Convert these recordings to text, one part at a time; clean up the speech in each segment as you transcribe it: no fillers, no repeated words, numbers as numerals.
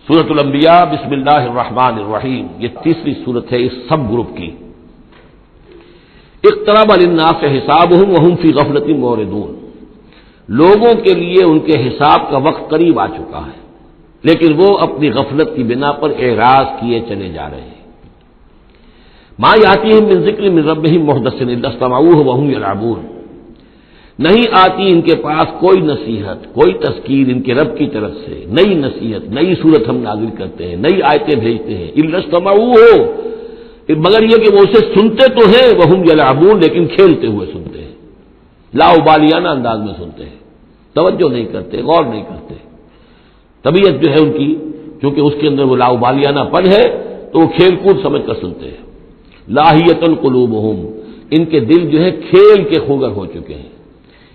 سورۃ الانبیاء بسم اللہ الرحمن الرحیم، یہ تیسری سورت ہے اس سب گروپ کی۔ اقترب للناس حسابهم وهم فی غفلۃ معرضون، لوگوں کے لیے ان کے حساب کا وقت قریب آ چکا ہے، لیکن وہ اپنی غفلت کی بنا پر اعراض کیے چلے جا رہے ہیں۔ ما یاتیہم من ذکر من ربہم محدث الا استمعوہ وهم یلعبون، نہیں آتی ان کے پاس کوئی نصیحت، کوئی تذکیر ان کے رب کی طرف سے، نئی نصیحت، نئی صورت ہم نازل کرتے ہیں، نئی آیتیں بھیجتے ہیں، الا استمعوہ، مگر یہ کہ وہ اسے سنتے تو ہیں، وهم یلعبون، لیکن کھیلتے ہوئے سنتے ہیں، لاابالیانہ انداز میں سنتے ہیں، توجہ نہیں کرتے، غور نہیں کرتے۔ طبیعت جو ہے ان کی، چونکہ اس کے اندر وہ لاابالیانہ پن ہے، تو وہ کھیل کود سمجھ کر سنتے ہیں۔ لاہیۃ قلوبہم، ان کے دل جو ہے کھیل کے خوگر ہو چکے ہیں،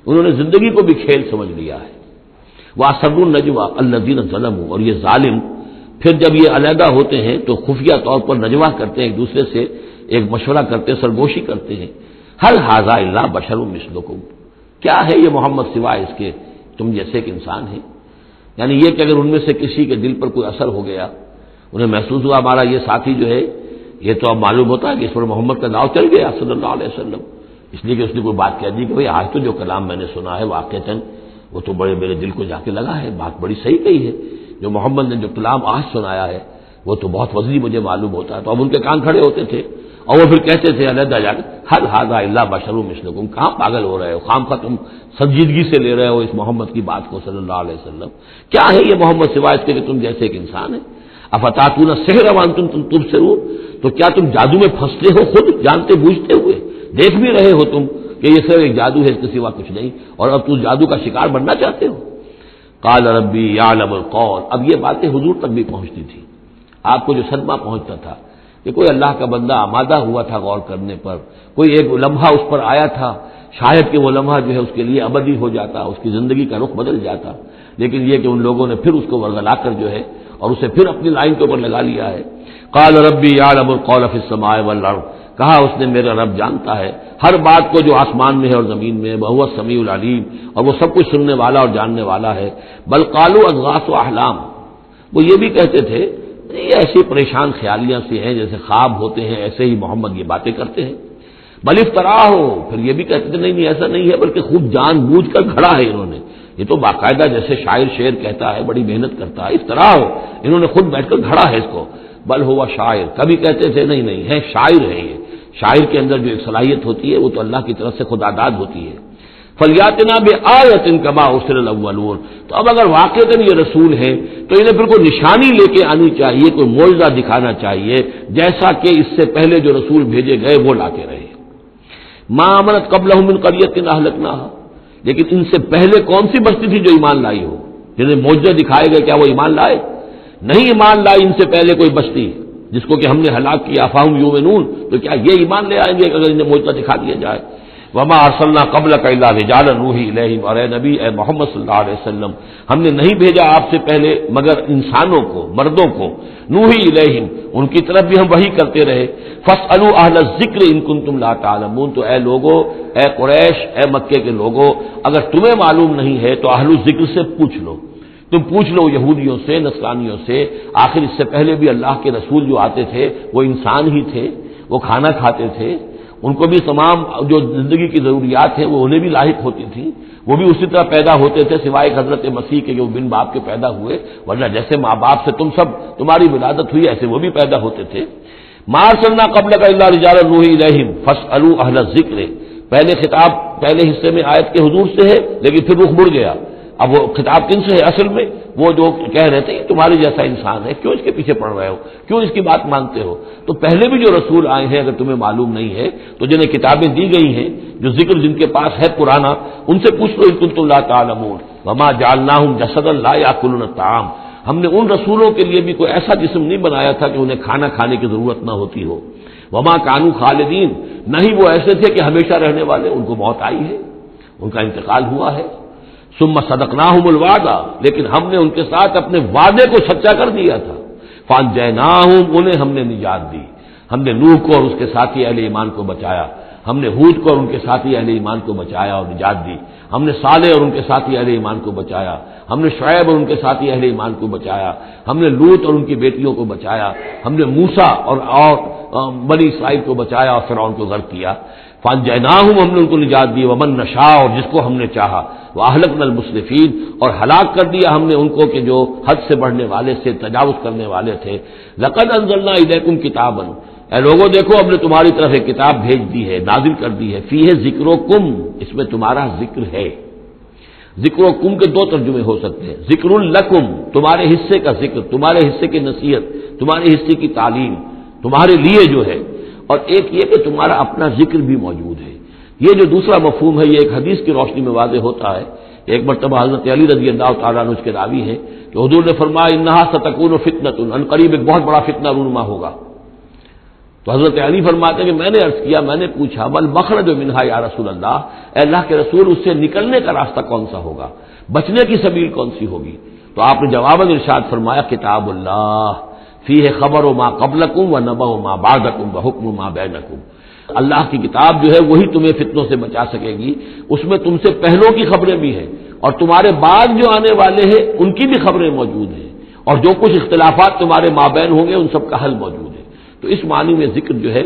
انہوں نے زندگی کو بھی کھیل سمجھ لیا ہے۔ وَأَسَرُّوا النَّجْوَىٰ الَّذِينَ ظَلَمُوا، اور یہ ظالم پھر جب یہ علیحدہ ہوتے ہیں تو خفیہ طور پر نجوا کرتے ہیں، ایک دوسرے سے ایک مشورہ کرتے ہیں، سرگوشی کرتے ہیں، هَلْ هَٰذَا إِلَّا بَشَرٌ مِثْلُكُمْ، کیا ہے یہ محمد سوائے اس کے تم جیسے ایک انسان ہے۔ یعنی یہ کہ اگر ان میں سے کسی کے دل پر کوئی اثر ہو گیا، انہیں محسوس ہوا ہمارا یہ ساتھی جو ہے، یہ تو اب معلوم ہوتا ہے کہ اس پر محمد کا داؤ چل گیا صلی اللہ علیہ وسلم، اس لیے کہ اس نے کوئی بات کہہ دی کہ بھئی آج تو جو کلام میں نے سنا ہے واقعتاً وہ تو بڑے میرے دل کو جا کے لگا ہے، بات بڑی صحیح کہی ہے، جو محمد نے جو کلام آج سنایا ہے وہ تو بہت وزنی مجھے معلوم ہوتا ہے۔ تو اب ان کے کان کھڑے ہوتے تھے اور وہ پھر کہتے تھے علیحدہ جا کے هَلْ هَٰذَا إِلَّا بَشَرٌ مِثْلُكُمْ، کہاں پاگل ہو رہے ہو، خامخواہ تم سنجیدگی سے لے رہے ہو اس محمد کی بات کو صلی اللہ علیہ وسلم، کیا ہے یہ محمد سوائے اس کے کہ تم جیسے ایک انسان ہے۔ افتاتون السحر وانتم تبصرون، تو کیا تم جادو میں پھنستے ہو خود جانتے بوجھتے ہوئے، دیکھ بھی رہے ہو تم کہ یہ صرف ایک جادو ہے، اس کے سوا کچھ نہیں، اور اب تم جادو کا شکار بننا چاہتے ہو۔ قال ربی یعلم القول، اب یہ باتیں حضور تک بھی پہنچتی تھی، آپ کو جو صدمہ پہنچتا تھا کہ کوئی اللہ کا بندہ آمادہ ہوا تھا غور کرنے پر، کوئی ایک لمحہ اس پر آیا تھا، شاید کہ وہ لمحہ جو ہے اس کے لیے ابدی ہو جاتا، اس کی زندگی کا رخ بدل جاتا، لیکن یہ کہ ان لوگوں نے پھر اس کو ورگلا کر جو ہے اور اسے پھر اپنی لائن کے اوپر لگا لیا ہے۔ قال ربی یعلم القول فی السماء والارض، کہا اس نے میرا رب جانتا ہے ہر بات کو جو آسمان میں ہے اور زمین میں ہے، وہو السمیع العلیم، اور وہ سب کچھ سننے والا اور جاننے والا ہے۔ بل قالوا اضغاث احلام، وہ یہ بھی کہتے تھے یہ ایسی پریشان خیالیاں سی ہیں جیسے خواب ہوتے ہیں، ایسے ہی محمد یہ باتیں کرتے ہیں۔ بل افطرا ہو، پھر یہ بھی کہتے تھے نہیں ایسا نہیں ہے، بلکہ خوب جان بوجھ کر گھڑا ہے انہوں نے، یہ تو باقاعدہ جیسے شاعر شعر کہتا ہے بڑی محنت کرتا ہے، افطرا ہو، انہوں نے خود بیٹھ کر گھڑا ہے اس کو۔ بل ہوا شاعر، کبھی کہتے تھے نہیں ہے شاعر ہے، یہ شاعر کے اندر جو ایک صلاحیت ہوتی ہے وہ تو اللہ کی طرف سے خدا داد ہوتی ہے۔ فلیاتنا بآیۃ کما ارسل الاولون، تو اب اگر واقعتاً یہ رسول ہیں تو انہیں پھر کوئی نشانی لے کے آنی چاہیے، کوئی معجزہ دکھانا چاہیے، جیسا کہ اس سے پہلے جو رسول بھیجے گئے وہ لاتے رہے۔ ما آمنت قبلہم من قریۃ اہلکناھا، لیکن ان سے پہلے کون سی بستی تھی جو ایمان لائی ہو، جنہیں معجزہ دکھائے گئے، کیا وہ ایمان لائے؟ نہیں ایمان لائی ان سے پہلے کوئی بستی جس کو کہ ہم نے ہلاک کیا، فاہم یؤمنون، تو کیا یہ ایمان لے آئیں گے اگر انہیں معجزہ دکھا دیا جائے؟ وما ارسلنا قبلک الا رجالا نوحی الیہم، اور اے نبی اے محمد صلی اللہ علیہ وسلم، ہم نے نہیں بھیجا آپ سے پہلے مگر انسانوں کو، مردوں کو، نوحی الیہم، ان کی طرف بھی ہم وحی کرتے رہے۔ فاسألوا اہل الذکر ان کنتم لا تعلمون، تو اے لوگو، اے قریش، اے مکے کے لوگو، اگر تمہیں معلوم نہیں ہے تو اہل الذکر سے پوچھ لو، تم پوچھ لو یہودیوں سے، نصرانیوں سے، آخر اس سے پہلے بھی اللہ کے رسول جو آتے تھے وہ انسان ہی تھے، وہ کھانا کھاتے تھے، ان کو بھی تمام جو زندگی کی ضروریات ہیں وہ انہیں بھی لاحق ہوتی تھیں، وہ بھی اسی طرح پیدا ہوتے تھے سوائے حضرت مسیح کے جو بن باپ کے پیدا ہوئے، ورنہ جیسے ماں باپ سے تم سب تمہاری ولادت ہوئی ایسے وہ بھی پیدا ہوتے تھے۔ ما ارسلنا قبلک الا رجالا نوحی الیہم فاسألوا اہل الذکر، پہلے خطاب پہلے حصے میں آیت کے حضور سے ہے، لیکن پھر رخ مڑ گیا، اب وہ خطاب کن سے ہے اصل میں؟ وہ جو کہہ رہے تھے یہ تمہارے جیسا انسان ہے، کیوں اس کے پیچھے پڑ رہے ہو، کیوں اس کی بات مانتے ہو؟ تو پہلے بھی جو رسول آئے ہیں اگر تمہیں معلوم نہیں ہے تو جنہیں کتابیں دی گئی ہیں، جو ذکر جن کے پاس ہے پرانا، ان سے پوچھ لو ان کنتم لا تعلمون۔ وما جعلناہم جسدا لا یاکلون الطعام، ہم نے ان رسولوں کے لیے بھی کوئی ایسا جسم نہیں بنایا تھا کہ انہیں کھانا کھانے کی ضرورت نہ ہوتی ہو۔ وما کانوا خالدین، نہیں وہ ایسے تھے کہ ہمیشہ رہنے والے، ان کو موت آئی ہے، ان کا انتقال ہوا ہے۔ ثم صدقناہم الوعدہ، لیکن ہم نے ان کے ساتھ اپنے وعدے کو سچا کر دیا تھا۔ فانجیناہم، انہیں ہم نے نجات دی، ہم نے نوح کو اور اس کے ساتھی اہل ایمان کو بچایا۔ ہم نے ہود کو اور ان کے ساتھی اہل ایمان کو بچایا اور نجات دی، ہم نے صالح اور ان کے ساتھی اہل ایمان کو بچایا، ہم نے شعیب اور ان کے ساتھی اہل ایمان کو بچایا، ہم نے لوط اور ان کی بیٹیوں کو بچایا، ہم نے موسیٰ اور بنی اسرائیل کو بچایا اور فرعون کو غرق کیا۔ فانجیناہم، ہم نے ان کو نجات دی، ومن نشاء، اور جس کو ہم نے چاہا، واہلکنا المسرفین، اور ہلاک کر دیا ہم نے ان کو کہ جو حد سے بڑھنے والے سے تجاوز کرنے والے تھے۔ لقد انزلنا الیکم کتابا، اے لوگوں دیکھو ہم نے تمہاری طرف ایک کتاب بھیج دی ہے، نازل کر دی ہے، فیہ ذکرکم، اس میں تمہارا ذکر ہے۔ ذکرکم کے دو ترجمے ہو سکتے ہیں، ذکر لکم، تمہارے حصے کا ذکر، تمہارے حصے کی نصیحت، تمہارے حصے کی تعلیم، تمہارے لیے جو ہے، اور ایک یہ کہ تمہارا اپنا ذکر بھی موجود ہے۔ یہ جو دوسرا مفہوم ہے یہ ایک حدیث کی روشنی میں واضح ہوتا ہے۔ ایک مرتبہ حضرت علی رضی اللہ تعالیٰ عنہ اس کے راوی ہیں کہ حضور نے فرمایا انہا ستکون فتنۃ، ان قریب ایک بہت بڑا فتنہ رونما ہوگا۔ تو حضرت علی فرماتے ہیں کہ میں نے عرض کیا، میں نے پوچھا بل مخرج منہا یا رسول اللہ، اے اللہ کے رسول اس سے نکلنے کا راستہ کون سا ہوگا، بچنے کی سبیل کون سی ہوگی؟ تو آپ نے جواباً ارشاد فرمایا کتاب اللہ فیہ خبر ما قبلکم و نبأ ما بعدکم و حکم ما بینکم، اللہ کی کتاب جو ہے وہی تمہیں فتنوں سے بچا سکے گی، اس میں تم سے پہلوں کی خبریں بھی ہیں اور تمہارے بعد جو آنے والے ہیں ان کی بھی خبریں موجود ہیں، اور جو کچھ اختلافات تمہارے مابین ہوں گے ان سب کا حل موجود ہے۔ تو اس معنی میں ذکر جو ہے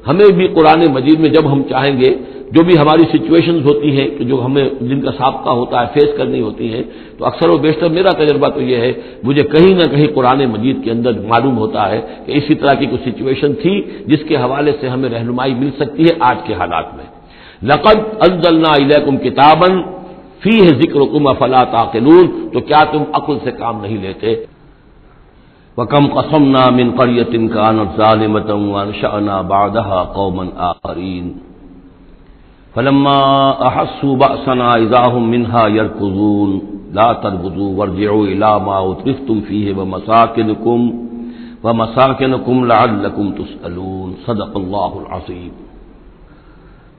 ہمیں بھی قرآن مجید میں جب ہم چاہیں گے، جو بھی ہماری سچویشنز ہوتی ہیں کہ جو ہمیں جن کا سابقہ ہوتا ہے فیس کرنی ہوتی ہیں، تو اکثر و بیشتر میرا تجربہ تو یہ ہے، مجھے کہیں نہ کہیں قرآن مجید کے اندر معلوم ہوتا ہے کہ اسی طرح کی کوئی سچویشن تھی جس کے حوالے سے ہمیں رہنمائی مل سکتی ہے آج کے حالات میں۔ لقد انزلنا الیکم کتابا فیہ ذکرکم افلا تعقلون، تو کیا تم عقل سے کام نہیں لیتے؟ وَكَمْ قَصَمْنَا مِنْ قَرْيَةٍ كَانَتْ ظَالِمَةً وَأَنشَأْنَا بَعْدَهَا قَوْمًا آخَرِينَ فَلَمَّا أَحَسُّوا بَأْسَنَا إِذَا هُمْ مِنْهَا يَرْكُضُونَ لَا تَرْكُضُوا وَارْجِعُوا إِلَىٰ مَا أُتْرِفْتُمْ فِيهِ وَمَسَاكِنُكُمْ لَعَلَّكُمْ تُسْأَلُونَ صدق اللہ العظیم۔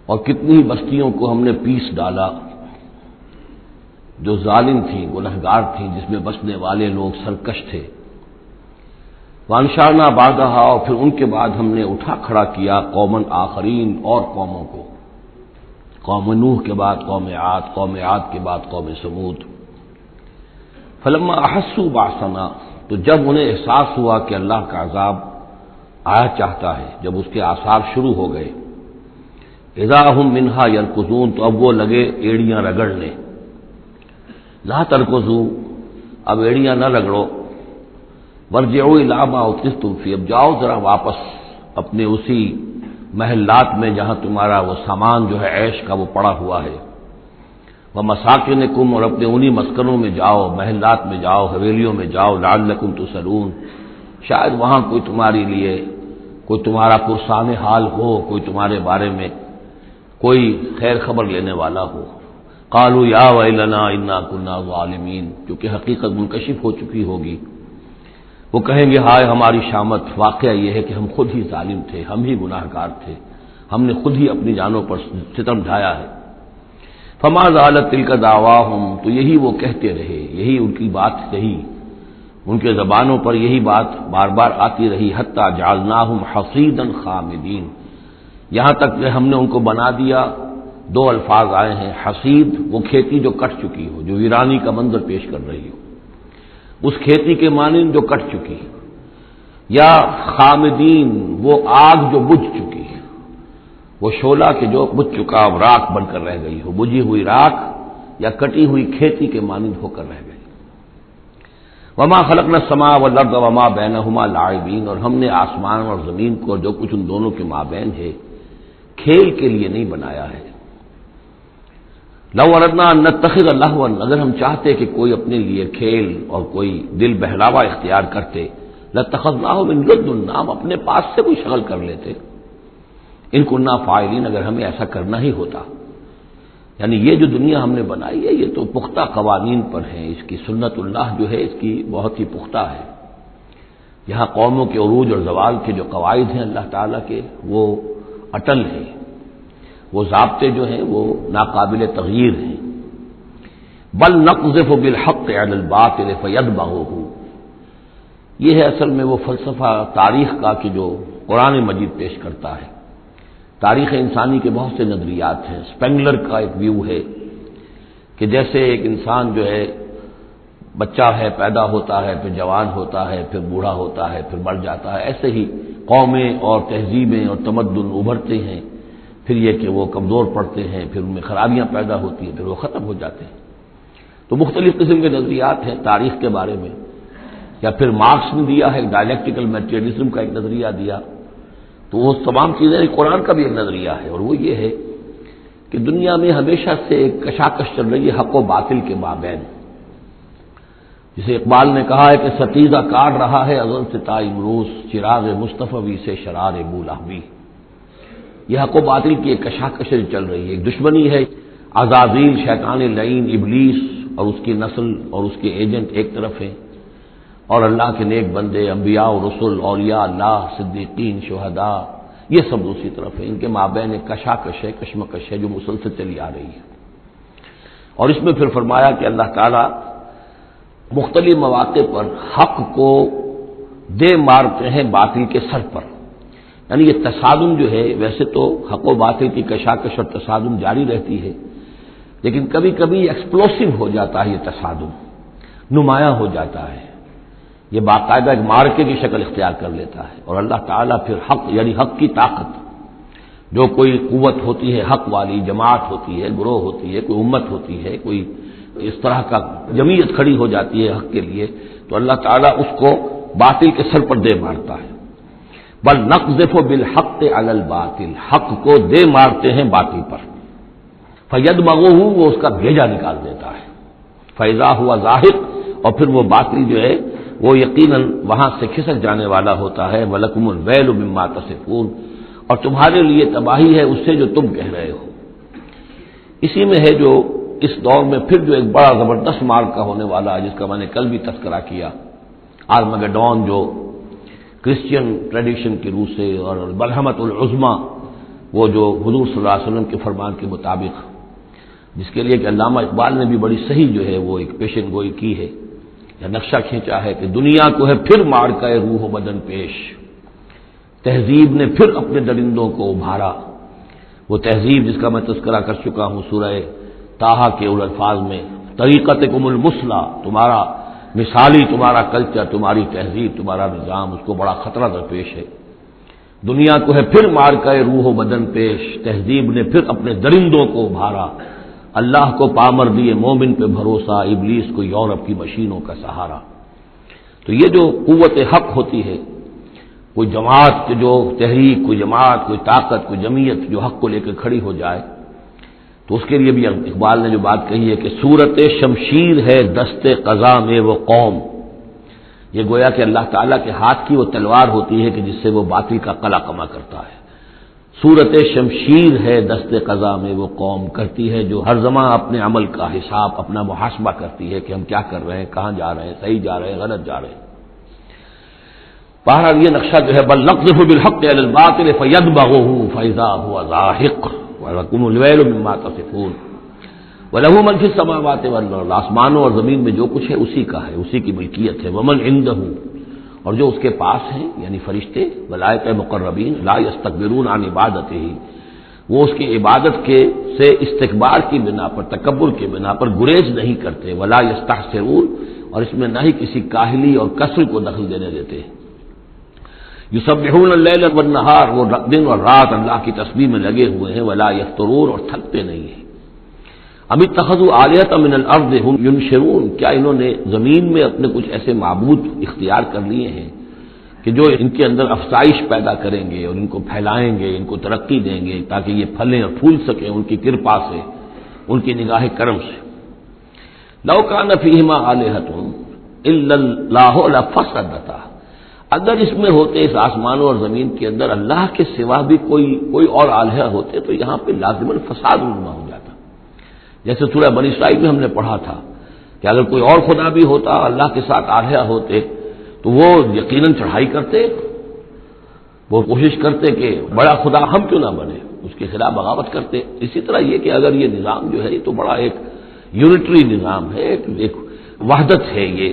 اور کتنی بستیوں کو ہم نے پیس ڈالا جو ظالم تھیں، گنہگار تھیں، جس میں بسنے والے لوگ سرکش تھے۔ وانشانا بعدہا، اور پھر ان کے بعد ہم نے اٹھا کھڑا کیا قومن آخرین، اور قوموں کو، قوم نوح کے بعد قوم عاد، قوم عاد کے بعد قوم ثمود۔ فلما احسوا باسنا، تو جب انہیں احساس ہوا کہ اللہ کا عذاب آیا چاہتا ہے، جب اس کے آثار شروع ہو گئے، اذا ہم منہا یرکضون، تو اب وہ لگے ایڑیاں رگڑنے۔ لا ترکضوا، اب ایڑیاں نہ رگڑو، ورجعوا الی ما اترفتم فیہ، اب جاؤ ذرا واپس اپنے اسی محلات میں جہاں تمہارا وہ سامان جو ہے عیش کا وہ پڑا ہوا ہے، ومساکنکم، اور اپنے انہی مسکنوں میں جاؤ، محلات میں جاؤ، حویلیوں میں جاؤ، لعلکم تسألون، شاید وہاں کوئی تمہارے لیے کوئی تمہارا پرسان حال ہو، کوئی تمہارے بارے میں کوئی خیر خبر لینے والا ہو۔ قالوا یا ویلنا انا کنا ظالمین، کیونکہ حقیقت منکشف ہو چکی ہوگی، وہ کہیں گے ہائے ہماری شامت، واقعہ یہ ہے کہ ہم خود ہی ظالم تھے، ہم ہی گناہ گار تھے، ہم نے خود ہی اپنی جانوں پر ستم ڈھایا ہے۔ فما زالت تلک دعواہم، تو یہی وہ کہتے رہے، یہی ان کی بات رہی، ان کے زبانوں پر یہی بات بار بار آتی رہی، حتی جعلناہم حصیدا خامدین، یہاں تک کہ ہم نے ان کو بنا دیا، دو الفاظ آئے ہیں، حصید وہ کھیتی جو کٹ چکی ہو، جو ویرانی کا منظر پیش کر رہی ہو، اس کھیتی کے مانند جو کٹ چکی، یا خامدین وہ آگ جو بجھ چکی ہے، وہ شعلہ کے جو بجھ چکا راکھ بن کر رہ گئی ہو، بجھی ہوئی راکھ یا کٹی ہوئی کھیتی کے مانند ہو کر رہ گئی۔ وما خلقنا السماء والارض وما بینہما لاعبین، اور ہم نے آسمان اور زمین کو جو کچھ ان دونوں کے مابین ہے کھیل کے لیے نہیں بنایا ہے۔ لو اردنا ان نتخذ لہوا، اگر ہم چاہتے کہ کوئی اپنے لیے کھیل اور کوئی دل بہلاوا اختیار کرتے، لاتخذناہ من لدنا، ہم اپنے پاس سے کوئی شغل کر لیتے، ان کنا فاعلین، اگر ہمیں ایسا کرنا ہی ہوتا۔ یعنی یہ جو دنیا ہم نے بنائی ہے یہ تو پختہ قوانین پر ہے، اس کی سنت اللہ جو ہے اس کی بہت ہی پختہ ہے، یہاں قوموں کے عروج اور زوال کے جو قواعد ہیں اللہ تعالیٰ کے وہ اٹل ہیں، وہ ضابطے جو ہیں وہ ناقابل تغییر ہیں۔ بل نقذف بالحق علی الباطل فیدمغہ، یہ ہے اصل میں وہ فلسفہ تاریخ کا کہ جو قرآن مجید پیش کرتا ہے تاریخ انسانی کے بہت سے نظریات ہیں. اسپینگلر کا ایک ویو ہے کہ جیسے ایک انسان جو ہے بچہ ہے، پیدا ہوتا ہے، پھر جوان ہوتا ہے، پھر بوڑھا ہوتا ہے، پھر مر جاتا ہے، ایسے ہی قومیں اور تہذیبیں اور تمدن ابھرتے ہیں، پھر یہ کہ وہ کمزور پڑتے ہیں، پھر ان میں خرابیاں پیدا ہوتی ہیں، پھر وہ ختم ہو جاتے ہیں. تو مختلف قسم کے نظریات ہیں تاریخ کے بارے میں. یا پھر مارکس نے دیا ہے ڈائلیکٹیکل میٹیریلزم کا ایک نظریہ دیا. تو وہ تمام چیزیں قرآن کا بھی ایک نظریہ ہے، اور وہ یہ ہے کہ دنیا میں ہمیشہ سے ایک کشاکش چل رہی ہے حق و باطل کے مابین. جسے اقبال نے کہا ہے کہ ستیزہ کاٹ رہا ہے ازل سے تا امروز، چراغ مصطفی سے شرار بولہبی. یہ حق و باطل کی ایک کشاکش چل رہی ہے. ایک دشمنی ہے، عزازیل شیطان لعین ابلیس اور اس کی نسل اور اس کے ایجنٹ ایک طرف ہیں، اور اللہ کے نیک بندے، انبیاء و رسل، اولیاء اللہ، صدیقین، شہداء، یہ سب دوسری طرف ہیں. ان کے مابین ایک کشاکش ہے، کشمکش ہے جو مسلسل چلی آ رہی ہے. اور اس میں پھر فرمایا کہ اللہ تعالیٰ مختلف مواقع پر حق کو دے مارتے ہیں باطل کے سر پر. یعنی یہ تصادم جو ہے، ویسے تو حق و باطل کی کشاکش اور تصادم جاری رہتی ہے، لیکن کبھی کبھی ایکسپلوسو ہو جاتا ہے، یہ تصادم نمایاں ہو جاتا ہے، یہ باقاعدہ ایک مارکے کی شکل اختیار کر لیتا ہے. اور اللہ تعالیٰ پھر حق، یعنی حق کی طاقت، جو کوئی قوت ہوتی ہے حق والی، جماعت ہوتی ہے، گروہ ہوتی ہے، کوئی امت ہوتی ہے، کوئی اس طرح کا جمعیت کھڑی ہو جاتی ہے حق کے لیے، تو اللہ تعالیٰ اس کو باطل کے سر پر دے مارتا ہے. بل نقذف بالحق علی الباطل، حق کو دے مارتے ہیں باطل پر. فیدمغہ، وہ اس کا بھیجا نکال دیتا ہے. فاذا ہوا زاہق، اور پھر وہ باطل جو ہے وہ یقیناً وہاں سے کھسک جانے والا ہوتا ہے. وَلَكُمُ الْوَيْلُ مِمَّا تَصِفُونَ، اور تمہارے لیے تباہی ہے اس سے جو تم کہہ رہے ہو. اسی میں ہے جو اس دور میں پھر جو ایک بڑا زبردست معرکہ ہونے والا ہے، جس کا میں نے کل بھی تذکرہ کیا، آرمگڈون، جو کرسچین ٹریڈیشن کی روح سے، اور ملحمۃ العظمیٰ، وہ جو حضور صلی اللہ علیہ وسلم کے فرمان کے مطابق، جس کے لیے کہ علامہ اقبال نے بھی بڑی صحیح جو ہے وہ ایک پیشن گوئی کی ہے یا نقشہ کھینچا ہے کہ دنیا کو ہے پھر معرکہ روح و بدن پیش. تہذیب نے پھر اپنے درندوں کو ابھارا. وہ تہذیب جس کا میں تذکرہ کر چکا ہوں سورہ طٰہٰ کے ان الفاظ میں، طریقتکم المثلیٰ، تمہارا مثالی، تمہارا کلچر، تمہاری تہذیب، تمہارا نظام، اس کو بڑا خطرہ درپیش ہے. دنیا کو ہے پھر معرکہ روح و بدن پیش. تہذیب نے پھر اپنے درندوں کو ابھارا. اللہ کو پامر دیے مومن پہ بھروسہ، ابلیس کو یورپ کی مشینوں کا سہارا. تو یہ جو قوت حق ہوتی ہے، کوئی جماعت جو تحریک، کوئی جماعت، کوئی طاقت، کوئی جمعیت جو حق کو لے کے کھڑی ہو جائے، تو اس کے لیے بھی اقبال نے جو بات کہی ہے کہ صورت شمشیر ہے دست قضا میں وہ قوم. یہ گویا کہ اللہ تعالیٰ کے ہاتھ کی وہ تلوار ہوتی ہے کہ جس سے وہ باطل کا قلع کما کرتا ہے. صورت شمشیر ہے دست قضا میں وہ قوم، کرتی ہے جو ہر زماں اپنے عمل کا حساب، اپنا محاسبہ کرتی ہے کہ ہم کیا کر رہے ہیں، کہاں جا رہے ہیں، صحیح جا رہے ہیں، غلط جا رہے ہیں. بہرحال یہ نقشہ جو ہے بل نقذف بالحق علی الباطل فیدمغہ فاذا هو زاہق وَلَكُمُ الْوَيْلُ مِمَّا تَصِفُونَ وَلَهُ مَنْ فِي السَّمَاوَاتِ وَالْأَرْضِ، آسمانوں اور زمین میں جو کچھ ہے اسی کا ہے، اسی کی ملکیت ہے. وَمَنْ عِندَهُ، اور جو اس کے پاس ہیں یعنی فرشتے، ملائکہ مقربین، لا يستكبرون عن عبادتہ، وہ اس کی عبادت کے سے استکبار کی بنا پر، تکبر کی بنا پر گریز نہیں کرتے. ولا يستحسرون، اور اس میں نہ ہی کسی کاہلی اور کسل کو دخل دینے دیتے ہیں. یسبحون اللیل والنہار، وہ دن اور رات اللہ کی تسبیح میں لگے ہوئے ہیں. ولا یفترون، اور تھکتے نہیں ہیں. ام اتخذوا آلہۃ من الارض هم ینشرون، کیا انہوں نے زمین میں اپنے کچھ ایسے معبود اختیار کر لیے ہیں کہ جو ان کے اندر افزائش پیدا کریں گے اور ان کو پھیلائیں گے، ان کو ترقی دیں گے تاکہ یہ پھلیں اور پھول سکیں ان کی کرپا سے، ان کی نگاہ کرم سے. لو کان فیہما آلہۃ الا اللہ لفسدتا، اگر اس میں ہوتے، اس آسمانوں اور زمین کے اندر اللہ کے سوا بھی کوئی اور آلہہ ہوتے تو یہاں پہ لازماً فساد رونما ہو جاتا. جیسے سورہ بنی اسرائیل میں ہم نے پڑھا تھا کہ اگر کوئی اور خدا بھی ہوتا، اللہ کے ساتھ آلہہ ہوتے، تو وہ یقیناً چڑھائی کرتے، وہ کوشش کرتے کہ بڑا خدا ہم کیوں نہ بنے، اس کے خلاف بغاوت کرتے. اسی طرح یہ کہ اگر یہ نظام جو ہے یہ تو بڑا ایک یونٹری نظام ہے، ایک وحدت ہے یہ،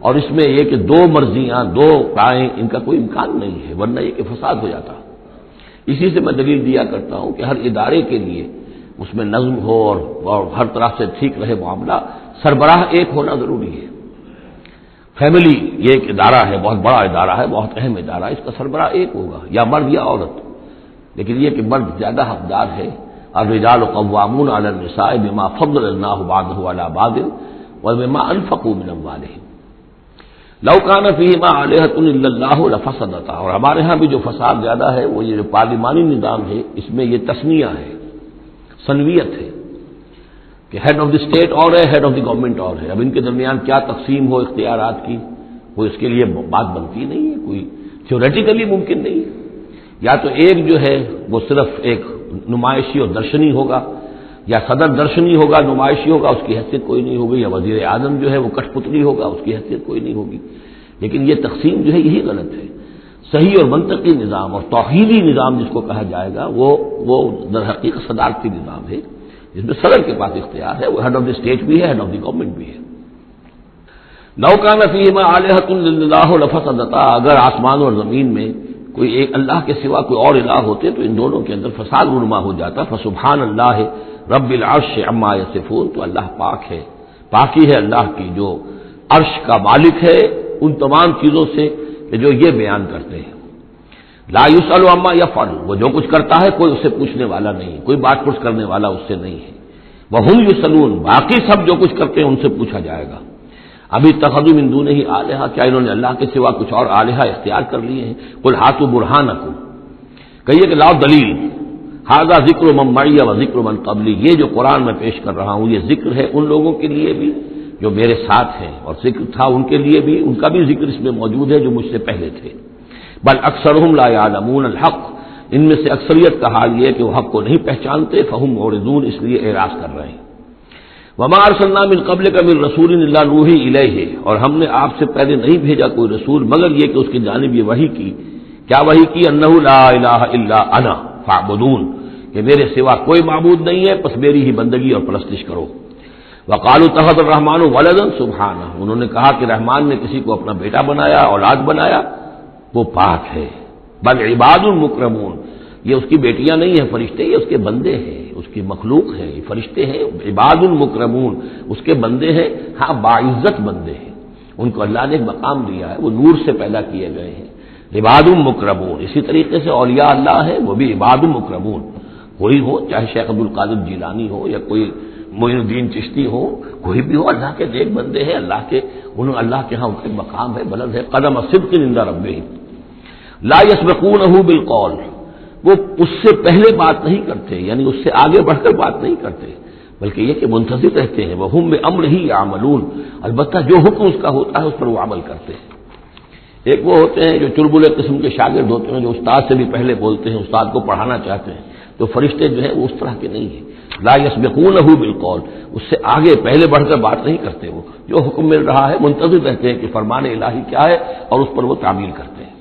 اور اس میں یہ کہ دو مرضیاں، دو رائیں، ان کا کوئی امکان نہیں ہے، ورنہ یہ کہ فساد ہو جاتا. اسی سے میں دلیل دیا کرتا ہوں کہ ہر ادارے کے لیے اس میں نظم ہو اور ہر طرح سے ٹھیک رہے معاملہ، سربراہ ایک ہونا ضروری ہے۔ فیملی یہ ایک ادارہ ہے، بہت بڑا ادارہ ہے، بہت اہم ادارہ ہے، اس کا سربراہ ایک ہوگا، یا مرد یا عورت، لیکن یہ کہ مرد زیادہ حقدار ہے۔ الرجال قوامون علی النساء بما فضل اللہ بعضهم علی بعض وبما انفقوا من اموالهم لو کان فیہما آلہۃ الا اللہ لفسدتا۔ اور ہمارے ہاں بھی جو فساد زیادہ ہے وہ یہ جو پارلیمانی نظام ہے، اس میں یہ تسنیہ ہے، ثنویت ہے کہ ہیڈ آف دی اسٹیٹ اور ہے، ہیڈ آف دی گورنمنٹ اور ہے۔ اب ان کے درمیان کیا تقسیم ہو اختیارات کی، وہ اس کے لیے بات بنتی نہیں ہے، کوئی تھیوریٹیکلی ممکن نہیں ہے۔ یا تو ایک جو ہے وہ صرف ایک نمائشی اور درشنی ہوگا، یا صدر درشنی ہوگا، نمائشی ہوگا، اس کی حیثیت کوئی نہیں ہوگی، یا وزیر اعظم جو ہے وہ کٹ پتلی ہوگا، اس کی حیثیت کوئی نہیں ہوگی۔ لیکن یہ تقسیم جو ہے یہی غلط ہے۔ صحیح اور منطقی نظام اور توحیدی نظام جس کو کہا جائے گا وہ در حقیقت صدارتی نظام ہے، جس میں صدر کے پاس اختیار ہے، وہ ہیڈ آف دی اسٹیٹ بھی ہے، ہیڈ آف دی گورنمنٹ بھی ہے۔ لو کان فیہما آلہۃ الا اللہ لفسدتا، اگر آسمان اور زمین میں کوئی ایک اللہ کے سوا کوئی اور الہ ہوتے تو ان دونوں کے اندر فساد رونما ہو جاتا۔ فسبحان اللہ رب العرش عما یصفون، تو اللہ پاک ہے، پاکی ہے اللہ کی جو عرش کا مالک ہے ان تمام چیزوں سے کہ جو یہ بیان کرتے ہیں۔ لا یسأل عما یفعل، وہ جو کچھ کرتا ہے کوئی اس سے پوچھنے والا نہیں، کوئی بات پرس کرنے والا اس سے نہیں ہے۔ وہم یسألون، باقی سب جو کچھ کرتے ہیں ان سے پوچھا جائے گا۔ ابھی اتخذوا من دونہ آلہۃ، کیا انہوں نے اللہ کے سوا کچھ اور آلہہ اختیار کر لیے ہیں؟ قل ہاتوا برہانکم، کہیے کہ لاؤ دلیل۔ ھذا ذکر من معی و ذکر من قبلی، یہ جو قرآن میں پیش کر رہا ہوں یہ ذکر ہے ان لوگوں کے لیے بھی جو میرے ساتھ ہیں، اور ذکر تھا ان کے لیے بھی، ان کا بھی ذکر اس میں موجود ہے جو مجھ سے پہلے تھے۔ بل اکثرهم لا يعلمون الحق، ان میں سے اکثریت کا حال یہ ہے کہ وہ حق کو نہیں پہچانتے، فهم معرضون، اس لیے اعراض کر رہے ہیں۔ وما ارسلنا من قبلک من رسول الا نوحی الیہ، اور ہم نے آپ سے پہلے نہیں بھیجا کوئی رسول مگر یہ کہ اس کی جانب یہ وحی کی، کیا وحی کی؟ انہ لا الہ الا انا فاعبدون، کہ میرے سوا کوئی معبود نہیں ہے، پس میری ہی بندگی اور پرستش کرو۔ وقالوا اتخذ الرحمن ولدا سبحانہ، انہوں نے کہا کہ رحمان نے کسی کو اپنا بیٹا بنایا، اولاد بنایا، وہ پاک ہے۔ بل عباد مکرمون، یہ اس کی بیٹیاں نہیں ہیں فرشتے، یہ اس کے بندے ہیں، اس کی مخلوق ہیں، یہ فرشتے ہیں، عباد مکرمون، اس کے بندے ہیں، ہاں باعزت بندے ہیں، ان کو اللہ نے ایک مقام دیا ہے، وہ نور سے پیدا کیے گئے ہیں، عباد مکرمون۔ اسی طریقے سے اولیاء اللہ ہے وہ بھی عباد مکرمون، کوئی ہو چاہے شیخ عبدالقادر جیلانی ہو یا کوئی معین الدین چشتی ہو، کوئی بھی ہو، اللہ کے نیک بندے ہیں، اللہ کے ہاں ان کا مقام ہے، بلند ہے، قدم صدق عند ربہم لا یسبقونہ بالقول، وہ اس سے پہلے بات نہیں کرتے، یعنی اس سے آگے بڑھ کر بات نہیں کرتے، بلکہ یہ کہ منتظر رہتے ہیں، وہم بامرہ یعملون، البتہ جو حکم اس کا ہوتا ہے اس پر وہ عمل کرتے ہیں۔ ایک وہ ہوتے ہیں جو چلبلے قسم کے شاگرد ہوتے ہیں، جو استاد سے بھی پہلے بولتے ہیں، استاد کو پڑھانا چاہتے ہیں، تو فرشتے جو ہیں وہ اس طرح کے نہیں ہیں، لا یسبقونہ بالقول، اس سے آگے پہلے بڑھ کر بات نہیں کرتے، وہ جو حکم مل رہا ہے منتظر رہتے ہیں کہ فرمان الہی کیا ہے اور اس پر وہ تعمیل کرتے ہیں۔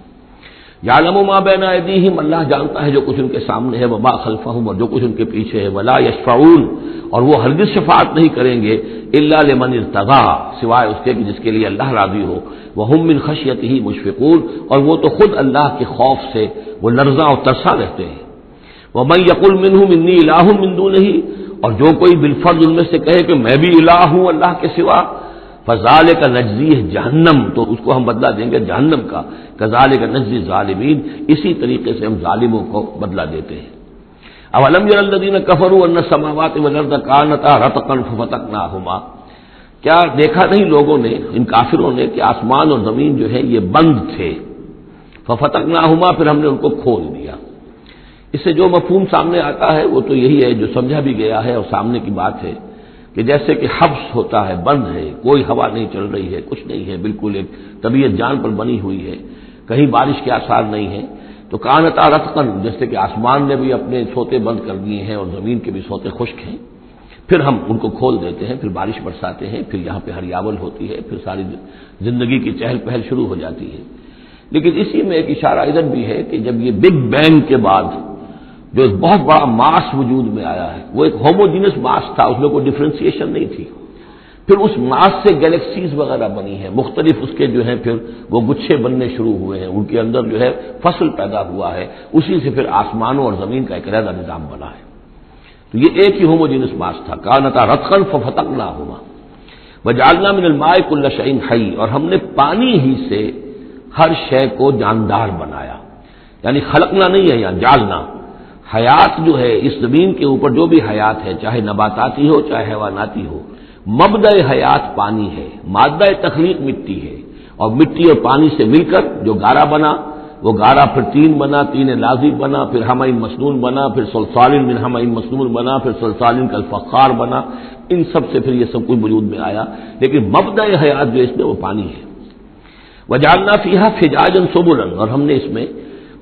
یعلم ما بین ایدیہم، اللہ جانتا ہے جو کچھ ان کے سامنے ہے، وما خلفہم، اور جو کچھ ان کے پیچھے ہے، ولا یشفعون، اور وہ ہرگز شفاعت نہیں کریں گے، الا لمن ارتضی، سوائے اس کے کہ جس کے لیے اللہ راضی ہو، وہم من خشیتہ مشفقون، اور وہ تو خود اللہ کے خوف سے وہ لرزاں اور ترساں رہتے ہیں۔ ومن یقل منہم انی الہ من دونہ، اور جو کوئی بالفرض ان میں سے کہے کہ میں بھی الہ ہوں اللہ کے سوا، فذالک نجزیہ جہنم، تو اس کو ہم بدلہ دیں گے جہنم کا، کذالک نجزی الظالمین، اسی طریقے سے ہم ظالموں کو بدلہ دیتے ہیں۔ اولم یری الذین کفروا ان السماوات والارض کانتا رتقا ففتقناہما، کیا دیکھا نہیں لوگوں نے، ان کافروں نے، کہ آسمان اور زمین جو ہے یہ بند تھے، ففتقناہما، پھر ہم نے ان کو کھول دیا۔ اس سے جو مفہوم سامنے آتا ہے وہ تو یہی ہے جو سمجھا بھی گیا ہے اور سامنے کی بات ہے کہ جیسے کہ حبس ہوتا ہے، بند ہے، کوئی ہوا نہیں چل رہی ہے، کچھ نہیں ہے، بالکل ایک طبیعت جان پر بنی ہوئی ہے، کہیں بارش کے آثار نہیں ہیں، تو کانتا رتقا، جیسے کہ آسمان نے بھی اپنے سوتے بند کر دیے ہیں اور زمین کے بھی سوتے خشک ہیں، پھر ہم ان کو کھول دیتے ہیں، پھر بارش برساتے ہیں، پھر یہاں پہ ہریاول ہوتی ہے، پھر ساری زندگی کی چہل پہل شروع ہو جاتی ہے۔ لیکن اسی میں ایک اشارہ ادھر بھی ہے کہ جب یہ بگ بینگ کے بعد جو ایک بہت بڑا ماس وجود میں آیا ہے، وہ ایک ہوموجینس ماس تھا، اس میں کوئی ڈفرینسیشن نہیں تھی، پھر اس ماس سے گلیکسیز وغیرہ بنی ہیں، مختلف اس کے جو ہیں پھر وہ گچھے بننے شروع ہوئے ہیں، ان کے اندر جو ہے فصل پیدا ہوا ہے، اسی سے پھر آسمانوں اور زمین کا ایک علیحدہ نظام بنا ہے۔ تو یہ ایک ہی ہوموجینس ماس تھا، کانتا رتقا ففتقناہما وجعلنا من الماء كل شيء حي، اور ہم نے پانی ہی سے ہر شے کو جاندار بنایا، یعنی خلقنا نہیں ہے یہاں، جعلنا۔ حیات جو ہے اس زمین کے اوپر جو بھی حیات ہے، چاہے نباتاتی ہو چاہے حیواناتی ہو، مبدأ حیات پانی ہے، مادہ تخلیق مٹی ہے، اور مٹی اور پانی سے مل کر جو گارا بنا، وہ گارا پھر تین بنا، تین لازب بنا، پھر حمأ مسنون بنا، پھر صلصال من حمأ مسنون بنا، پھر صلصال کالفخار بنا، ان سب سے پھر یہ سب کچھ وجود میں آیا، لیکن مبدأ حیات جو اس میں وہ پانی ہے۔ وجعلنا فیہا فجاجا سبلا، اور ہم نے اس میں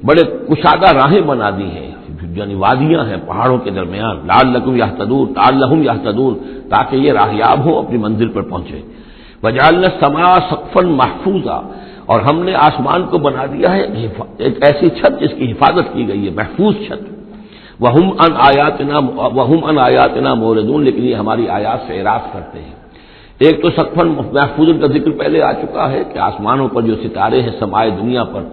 بڑے کشادہ راہیں بنا دی ہیں، یعنی وادیاں ہیں پہاڑوں کے درمیان، لعلکم یہتدون، لعلہم یہتدون، تاکہ یہ راہیاب ہوں اپنی منزل پر پہنچے۔ وجعلنا السماء سقفا محفوظا، اور ہم نے آسمان کو بنا دیا ہے ایک ایسی چھت جس کی حفاظت کی گئی ہے، محفوظ چھت۔ وہم عن آیاتنا موردون، لیکن یہ ہماری آیات سے اعراض کرتے ہیں۔ ایک تو سقفا محفوظ کا ذکر پہلے آ چکا ہے کہ آسمانوں پر جو ستارے ہیں سمائے دنیا پر،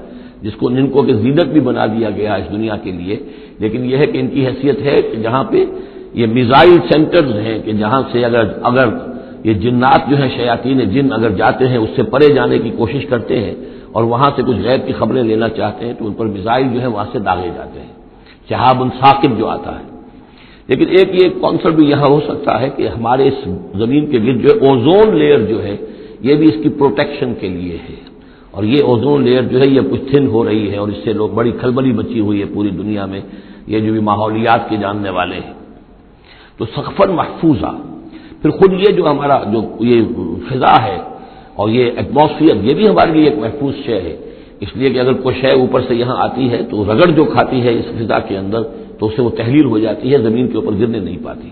جن کو کہ زینت بھی بنا دیا گیا اس دنیا کے لیے، لیکن یہ ہے کہ ان کی حیثیت ہے کہ جہاں پہ یہ میزائل سینٹرز ہیں، کہ جہاں سے اگر یہ جنات جو ہیں شیاطین جن اگر جاتے ہیں اس سے پرے جانے کی کوشش کرتے ہیں اور وہاں سے کچھ غیب کی خبریں لینا چاہتے ہیں تو ان پر میزائل جو ہے وہاں سے داغے جاتے ہیں، شہاب ثاقب جو آتا ہے۔ لیکن ایک یہ کانسیپٹ بھی یہاں ہو سکتا ہے کہ ہمارے اس زمین کے گرد جو ہے اوزون لیئر جو ہے یہ بھی اس کی پروٹیکشن کے لیے ہے، اور یہ اوزون لیئر جو ہے یہ کچھ تھن ہو رہی ہے، اور اس سے لوگ بڑی کھلبلی مچی ہوئی ہے پوری دنیا میں، یہ جو بھی ماحولیات کے جاننے والے ہیں۔ تو سقفاً محفوظہ، پھر خود یہ جو ہمارا جو یہ فضا ہے اور یہ ایٹماسفیئر، یہ بھی ہمارے لیے ایک محفوظ شے ہے، اس لیے کہ اگر کوئی شے اوپر سے یہاں آتی ہے تو رگڑ جو کھاتی ہے اس فضا کے اندر تو اس سے وہ تحلیل ہو جاتی ہے، زمین کے اوپر گرنے نہیں پاتی۔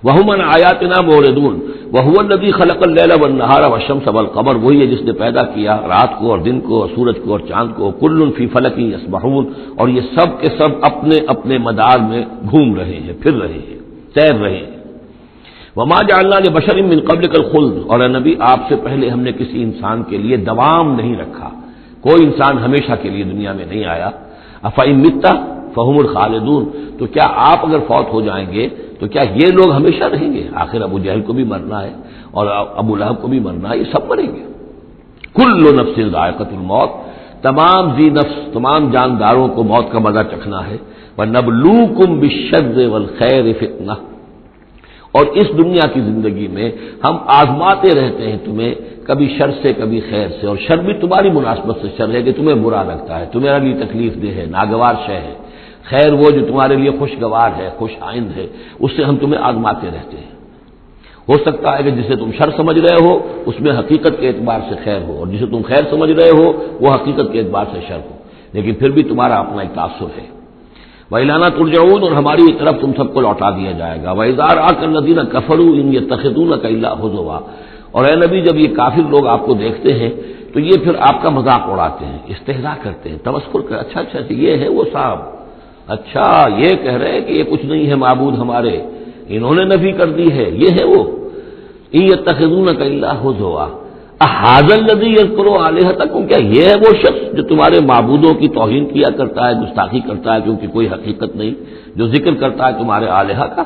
وَهُمْ عَنْ آیَاتِنَا مُعْرِضُونَ وَهُوَ الَّذِي خَلَقَ اللَّيْلَ وَالنَّهَارَ وَالشَّمْسَ وَالْقَمَرَ، وہی ہے جس نے پیدا کیا رات کو اور دن کو اور سورج کو اور چاند کو، كُلٌّ فِي فَلَكٍ يَسْبَحُونَ، اور یہ سب کے سب اپنے اپنے مدار میں گھوم رہے ہیں، پھر رہے ہیں، تیر رہے ہیں۔ وَمَا جَعَلْنَا لِبَشَرٍ مِّن قَبْلِكَ الْخُلْدَ، اور اے نبی آپ سے پہلے ہم نے کسی انسان کے لیے دوام نہیں رکھا، کوئی انسان ہمیشہ کے لیے دنیا میں نہیں آیا۔ أَفَإِن مِتَّ فَهُمُ الْخَالِدُونَ، تو کیا آپ اگر فوت ہو جائیں گے تو کیا یہ لوگ ہمیشہ رہیں گے؟ آخر ابو جہل کو بھی مرنا ہے اور ابو لہب کو بھی مرنا ہے، یہ سب مریں گے۔ کل نفس ذائقۃ الموت، تمام ذی نفس، تمام جانداروں کو موت کا مزہ چکھنا ہے۔ وَنَبْلُوكُمْ بِالشَّرِّ وَالْخَيْرِ فِتْنَةً، اور اس دنیا کی زندگی میں ہم آزماتے رہتے ہیں تمہیں، کبھی شر سے کبھی خیر سے، اور شر بھی تمہاری مناسبت سے شر ہے کہ تمہیں برا لگتا ہے، تمہارے لیے تکلیف دہ ہے، ناگوار شے ہے، خیر وہ جو تمہارے لیے خوشگوار ہے، خوش آئند ہے، اس سے ہم تمہیں آزماتے رہتے ہیں۔ ہو سکتا ہے کہ جسے تم شر سمجھ رہے ہو اس میں حقیقت کے اعتبار سے خیر ہو، اور جسے تم خیر سمجھ رہے ہو وہ حقیقت کے اعتبار سے شر ہو، لیکن پھر بھی تمہارا اپنا ایک تاثر ہے۔ وَإِلَيْنَا تُرْجَعُونَ، اور ہماری طرف تم سب کو لوٹا دیا جائے گا۔ وَإِذَا رَآكَ الَّذِينَ كَفَرُوا إِن يَتَّخِذُونَكَ إِلَّا هُزُوًا، اور اے نبی جب یہ کافر لوگ آپ کو دیکھتے ہیں تو یہ پھر آپ کا مذاق اڑاتے ہیں، استہزاء کرتے ہیں، تمسخر کر، اچھا یہ ہے وہ صاحب، اچھا یہ کہہ رہے ہیں کہ یہ کچھ نہیں ہے معبود ہمارے، انہوں نے نفی کر دی ہے، یہ ہے وہ۔ إِن يَتَّخِذُونَكَ إِلَّا هُزُوًا أَهَٰذَا الَّذِي يَذْكُرُ آلِهَتَكُمْ، کیا یہ ہے وہ شخص جو تمہارے معبودوں کی توہین کیا کرتا ہے، گستاخی کرتا ہے کیونکہ کوئی حقیقت نہیں، جو ذکر کرتا ہے تمہارے آلہہ کا۔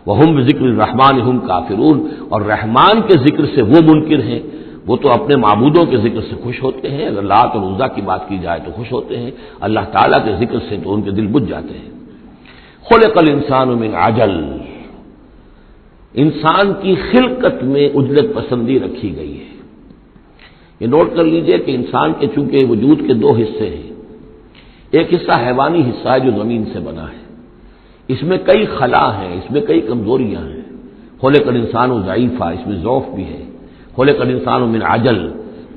وَهُمْ بِذِكْرِ الرَّحْمَٰنِ هُمْ كَافِرُونَ، اور رحمان کے ذکر سے وہ منکر ہیں، وہ تو اپنے معبودوں کے ذکر سے خوش ہوتے ہیں، اگر لات اور عزیٰ کی بات کی جائے تو خوش ہوتے ہیں، اللہ تعالیٰ کے ذکر سے تو ان کے دل بجھ جاتے ہیں۔ خُلِقَ الْإِنسَانُ مِنْ عَجَلٍ، انسان کی خلقت میں عجلت پسندی رکھی گئی ہے۔ یہ نوٹ کر لیجئے کہ انسان کے چونکہ وجود کے دو حصے ہیں، ایک حصہ حیوانی حصہ ہے جو زمین سے بنا ہے، اس میں کئی خلا ہیں، اس میں کئی کمزوریاں ہیں۔ خلق الانسان ضعیفا، اس میں ضعف بھی ہے۔ خلق الانسان من عجل،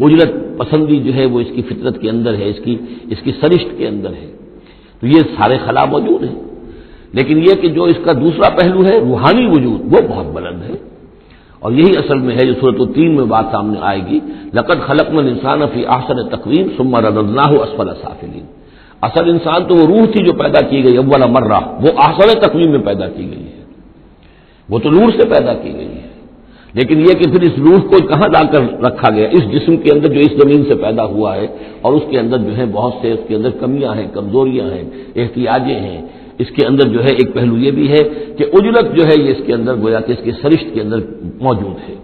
عجلت پسندی جو ہے وہ اس کی فطرت کے اندر ہے، اس کی سرشت کے اندر ہے، تو یہ سارے خلا موجود ہیں۔ لیکن یہ کہ جو اس کا دوسرا پہلو ہے روحانی وجود، وہ بہت بلند ہے، اور یہی اصل میں ہے جو سورۃ التین میں بات سامنے آئے گی، لقد خلقنا الانسان فی احسن تقویم ثم رددناہ اسفل سافلین۔ اصل انسان تو وہ روح تھی جو پیدا کی گئی اول مرہ، وہ احسن تقویم میں پیدا کی گئی ہے، وہ تو نور سے پیدا کی گئی ہے، لیکن یہ کہ پھر اس روح کو کہاں لا کر رکھا گیا؟ اس جسم کے اندر جو اس زمین سے پیدا ہوا ہے، اور اس کے اندر جو ہے بہت سے اس کے اندر کمیاں ہیں، کمزوریاں ہیں، احتیاجیں ہیں. اس کے اندر جو ہے ایک پہلو یہ بھی ہے کہ اجلت جو ہے یہ اس کے اندر گویا کہ اس کے سرشت کے اندر موجود ہے.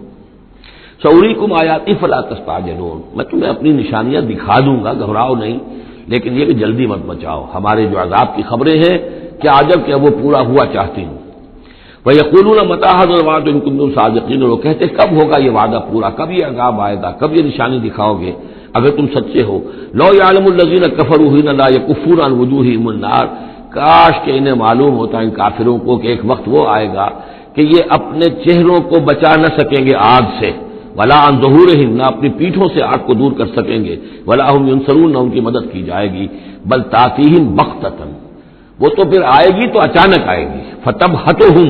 سوریکم آیاتی فلا تستعجلون، میں تمہیں اپنی نشانیاں دکھا دوں گا، گھبراؤ نہیں، لیکن یہ کہ جلدی مت مچاؤ. ہمارے جو عذاب کی خبریں ہیں کیا عجب کہ وہ پورا ہوا چاہتی ہوں. وَيَقُولُونَ مَتَىٰ هَٰذَا الْوَعْدُ إِن كُنتُمْ صَادِقِينَ، وہ کہتے کب ہوگا یہ وعدہ پورا، کب یہ عذاب آئے گا، کب یہ نشانی دکھاؤ گے اگر تم سچے ہو. لَوْ يَعْلَمُ الَّذِينَ كَفَرُوا حِينَ لَا يَكُفُّونَ عَنْ وُجُوهِهِمُ النَّارَ، کاش کہ انہیں معلوم ہوتا ان کافروں کو کہ ایک وقت وہ آئے گا کہ یہ اپنے چہروں کو بچا نہ سکیں گے آگ سے، ولا عن ظہورہم، نہ اپنی پیٹھوں سے آگ کو دور کر سکیں گے، ولا ہم ینصرون، نہ ان کی مدد کی جائے گی. بل تاتیہم بغتۃ، وہ تو پھر آئے گی تو اچانک آئے گی. فتبہتہم،